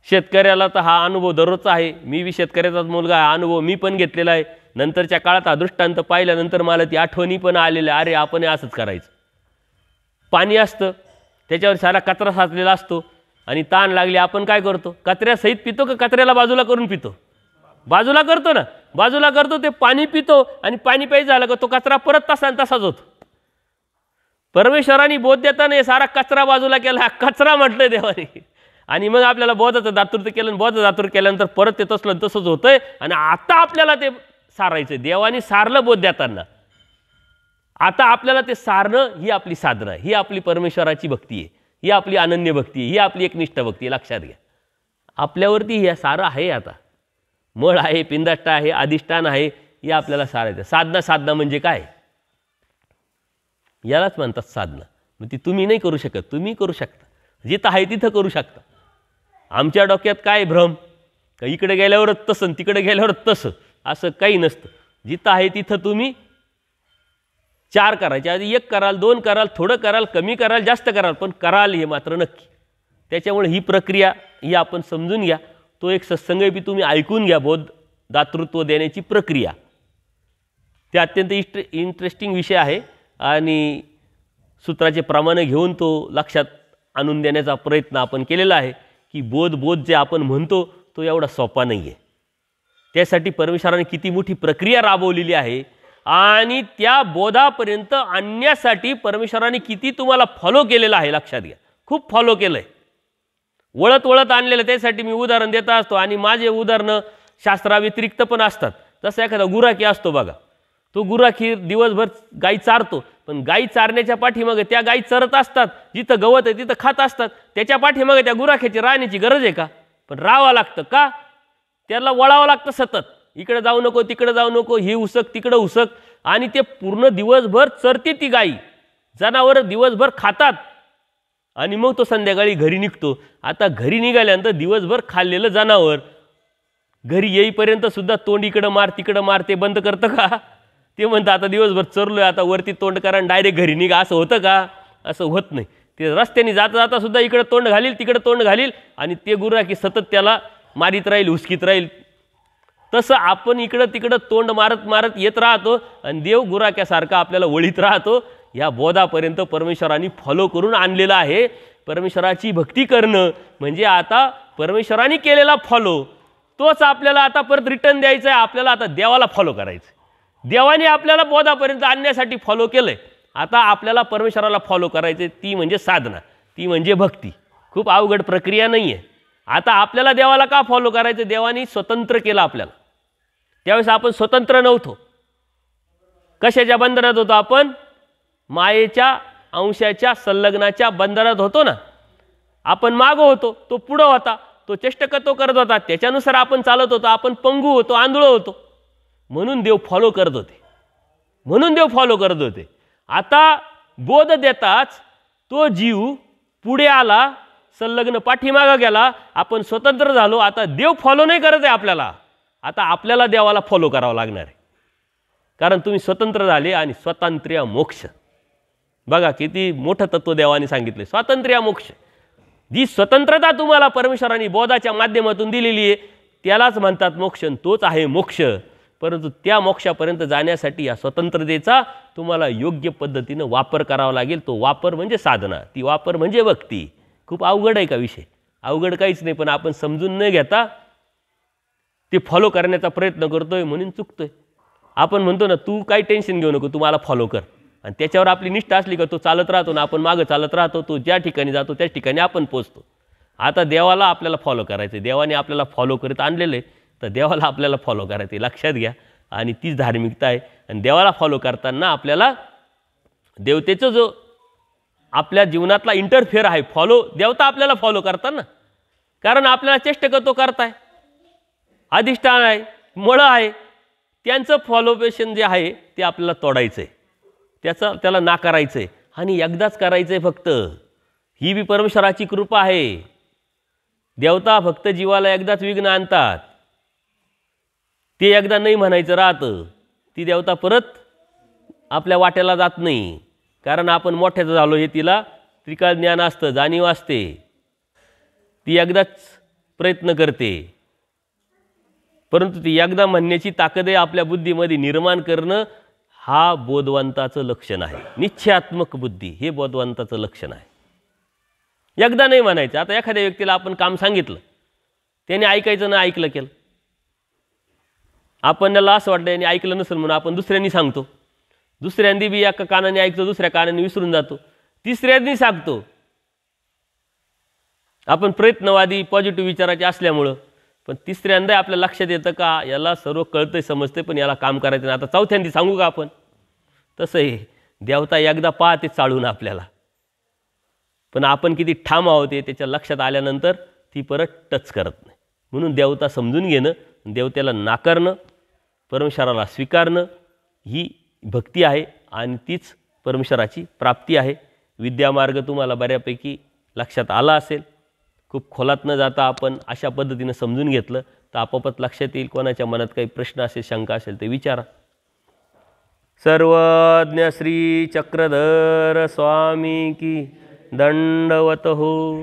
शेतकऱ्याला तर हा अनुभव दररोजचा आहे. मी बी शेतकऱ्याचाच मुलगा आहे, अनुभव मी पण घेतलेला आहे. नंतरच्या काळात हा दृष्टांत पाहिल्यानंतर मला ती आठवणी पण आलेल्या, अरे आपण असंच करायचं. पाणी असतं, त्याच्यावर सारा कचरा साचलेला असतो आणि ताण लागली, आपण काय करतो, कचऱ्यासहित पितो का कचऱ्याला बाजूला करून पितो? बाजूला करतो ना, बाजूला करतो. ते पाणी पितो आणि पाणी प्यायचं झालं का तो कचरा परत तसाच होतो. परमेश्वराने बोध देताना सारा कचरा बाजूला केला, कचरा म्हटलं देवाने, आणि मग आपल्याला बोधाचं दातृत्व केलं. बोधाचं दातृत्व केल्यानंतर परत ते तसंच होतंय आणि आता आपल्याला ते सारायचं. देवाने सारलं बोध देताना, आता आपल्याला ते सारणं ही आपली साधना आहे, ही आपली परमेश्वराची भक्ती आहे, ही आपली अनन्य भक्ती आहे, ही आपली एकनिष्ठ भक्ती आहे. लक्षात घ्या, आपल्यावरती हे सारं आहे. आता मळ आहे, पिंडाष्ट आहे, अधिष्ठान आहे, हे आपल्याला सारायचं. साधना म्हणजे काय, यालाच म्हणतात साधना. मग ती तुम्ही नाही करू शकत, तुम्ही करू शकता, जिथं आहे तिथं करू शकता. आमच्या डोक्यात काय भ्रम, का इकडे गेल्यावरच तसं तिकडे गेल्यावरच तसं, असं काही नसतं. जिथं आहे तिथं तुम्ही 4 करायच्या आधी 1 कराल, 2 कराल, थोडं कराल, कमी कराल, जास्त कराल, पण कराल हे मात्र नक्की. त्याच्यामुळे ही प्रक्रिया ही आपण समजून घ्या. तो एक सत्संग बी तुम्ही ऐकून घ्या, बोध दातृत्व देण्याची प्रक्रिया. ते अत्यंत इंटरेस्टिंग विषय आहे आणि सूत्राचे प्रमाणे घेऊन तो लक्षात आणून देण्याचा प्रयत्न आपण केलेला आहे की बोध जे आपण म्हणतो तो एवढा सोपा नाही आहे. त्यासाठी परमेश्वराने किती मोठी प्रक्रिया राबवलेली आहे आणि त्या बोधापर्यंत आणण्यासाठी परमेश्वराने किती तुम्हाला फॉलो केलेला आहे. लक्षात घ्या, खूप फॉलो केलं आहे, वळत आणलेलं. त्यासाठी मी उदाहरण देत असतो आणि माझे उदाहरणं शास्त्राव्यतिरिक्त पण असतात. जसं एखादा गुराखी असतो बघा, तो गुराखी दिवसभर गाई चारतो, पण गाई चारण्याच्या पाठीमागे त्या गाई चरत असतात, जिथं गवत आहे तिथं खात असतात. त्याच्या पाठीमागे त्या गुराख्याची राहण्याची गरज आहे का? पण राहावं लागतं का? त्याला वळावं लागतं सतत, इकडे जाऊ नको तिकडे जाऊ नको, ही उसक तिकडं उसक, आणि ते पूर्ण दिवसभर चरते ती गाई. जनावरं दिवसभर खातात आणि मग तो संध्याकाळी घरी निघतो. आता घरी निघाल्यानंतर दिवसभर खाल्लेलं जनावर घरी येईपर्यंत सुद्धा तोंड इकडं मार तिकडं मार ते बंद करतं का? ते म्हणतं आता दिवसभर चरलोय, आता वरती तोंड करा आणि डायरेक्ट घरी निघा, असं होतं का? असं होत नाही. ते रस्त्याने जाता सुद्धा इकडं तोंड घालील तिकडं तोंड घालील आणि ते गुराखी सतत त्याला मारीत राहील, हुसकीत राहील. तसं आपण इकडं तिकडं तोंड मारत येत राहतो आणि देव गुराख्यासारखा आपल्याला वळीत राहतो. या बोधापर्यंत परमेश्वराने फॉलो करून आणलेलं आहे. परमेश्वराची भक्ती करणं म्हणजे आता परमेश्वराने केलेला फॉलो तोच आपल्याला आता परत रिटर्न द्यायचा आहे. आपल्याला आता देवाला फॉलो करायचं. देवाने आपल्याला बोधापर्यंत आणण्यासाठी फॉलो केलंय, आता आपल्याला परमेश्वराला फॉलो करायचं. ती म्हणजे साधना, ती म्हणजे भक्ती. खूप अवघड प्रक्रिया नाही आहे. आता आपल्याला देवाला का फॉलो करायचं? देवाने स्वतंत्र केलं आपल्याला. त्यावेळेस आपण स्वतंत्र नव्हतो. कशाच्या बंधनात होतो आपण? मायेच्या अंशाच्या संलग्नाच्या बंधनात होतो ना. आपण मागं होतो, तो पुढं होता. तो चेष्टकत्व करत होता, त्याच्यानुसार आपण चालत होतो, आपण पंगू होतो, आंधळ होतो, म्हणून देव फॉलो करत होते. आता बोध देताच तो जीव पुढे आला, संलग्न पाठीमागं गेला, आपण स्वतंत्र झालो. आता देव फॉलो नाही करत आहे आपल्याला, आता आपल्याला देवाला फॉलो करावं लागणार आहे, कारण तुम्ही स्वतंत्र झाले. आणि स्वातंत्र्य मोक्ष, बघा किती मोठं तत्व देवाने सांगितले, स्वातंत्र्य मोक्ष. जी स्वतंत्रता तुम्हाला परमेश्वराने बोधाच्या माध्यमातून दिलेली आहे त्यालाच म्हणतात मोक्ष, तोच आहे मोक्ष. परंतु त्या मोक्षापर्यंत जाण्यासाठी या स्वतंत्रतेचा तुम्हाला योग्य पद्धतीनं वापर करावा लागेल. तो वापर म्हणजे साधना, ती वापर म्हणजे भक्ती. खूप अवघड आहे का विषय? अवघड काहीच नाही, पण आपण समजून न घेता ते फॉलो करण्याचा प्रयत्न करतोय म्हणून चुकतोय. आपण म्हणतो ना, तू काही टेन्शन घेऊ नको, तू मला फॉलो कर, आणि त्याच्यावर आपली निष्ठा असली का तो चालत राहतो ना, आपण मागं चालत राहतो, तो ज्या ठिकाणी जातो त्याच ठिकाणी आपण पोचतो. आता देवाला आपल्याला फॉलो करायचं आहे, देवाने आपल्याला फॉलो करत आणलेलं आहे, तर देवाला आपल्याला फॉलो करायचं आहे, लक्षात घ्या. आणि तीच धार्मिकता आहे. आणि देवाला फॉलो करताना आपल्याला देवतेचं जो आपल्या जीवनातला इंटरफेअर आहे, फॉलो, देवता आपल्याला फॉलो करताना, कारण आपल्याला चेष्टकत्व करताय, अधिष्ठान आहे, मळ आहे, त्यांचं फॉलोपेशन जे आहे ते आपल्याला तोडायचं आहे, त्याला नाकारायचं आहे. आणि एकदाच करायचं आहे फक्त. ही बी परमेश्वराची कृपा आहे. देवता फक्त जीवाला एकदाच विघ्न आणतात, ते एकदा नाही म्हणायचं राहतं, ती देवता परत आपल्या वाट्याला जात नाही, कारण आपण मोठ्याचं झालो हे तिला त्रिकाळ ज्ञान असतं, जाणीव असते. ती एकदाच प्रयत्न करते, परंतु ती एकदा म्हणण्याची ताकद आहे आपल्या बुद्धीमध्ये निर्माण करणं. हा बोधवंताचं लक्षण आहे. निश्चयात्मक बुद्धी हे बोधवंताचं लक्षण आहे. एकदा नाही म्हणायचं. आता एखाद्या व्यक्तीला आपण काम सांगितलं, त्याने ऐकायचं ना, ऐकलं केलं, आपण त्याला असं वाटतं आणि ऐकलं नसेल म्हणून आपण दुसऱ्यांनी सांगतो, दुसऱ्यांदी बी एका कानाने ऐकतो, दुसऱ्या कानाने विसरून जातो, तिसऱ्यांनी सांगतो. आपण प्रयत्नवादी पॉझिटिव्ह विचाराचे असल्यामुळं, पण तिसऱ्यांदा आपल्या लक्षात येतं का याला सर्व कळतंय, समजते, पण याला काम करायचं नाही, आता चौथ्यांदी सांगू का आपण? तसं आहे. देवता एकदा पाहते चाळून आपल्याला, पण आपण किती ठाम आहोत हे त्याच्या लक्षात आल्यानंतर ती परत टच करत नाही. म्हणून देवता समजून घेणं, देवतेला नाकारणं, परमेश्वराला स्वीकारणं ही भक्ती आहे, आणि तीच परमेश्वराची प्राप्ती आहे. विद्यामार्ग तुम्हाला बऱ्यापैकी लक्षात आला असेल. खूप खोलात न जाता आपण अशा पद्धतीनं समजून घेतलं तर आपोआपच लक्षात येईल. कोणाच्या मनात काही प्रश्न असेल, शंका असेल ते विचारा. सर्वज्ञ श्री चक्रधर स्वामी की दंडवत हो.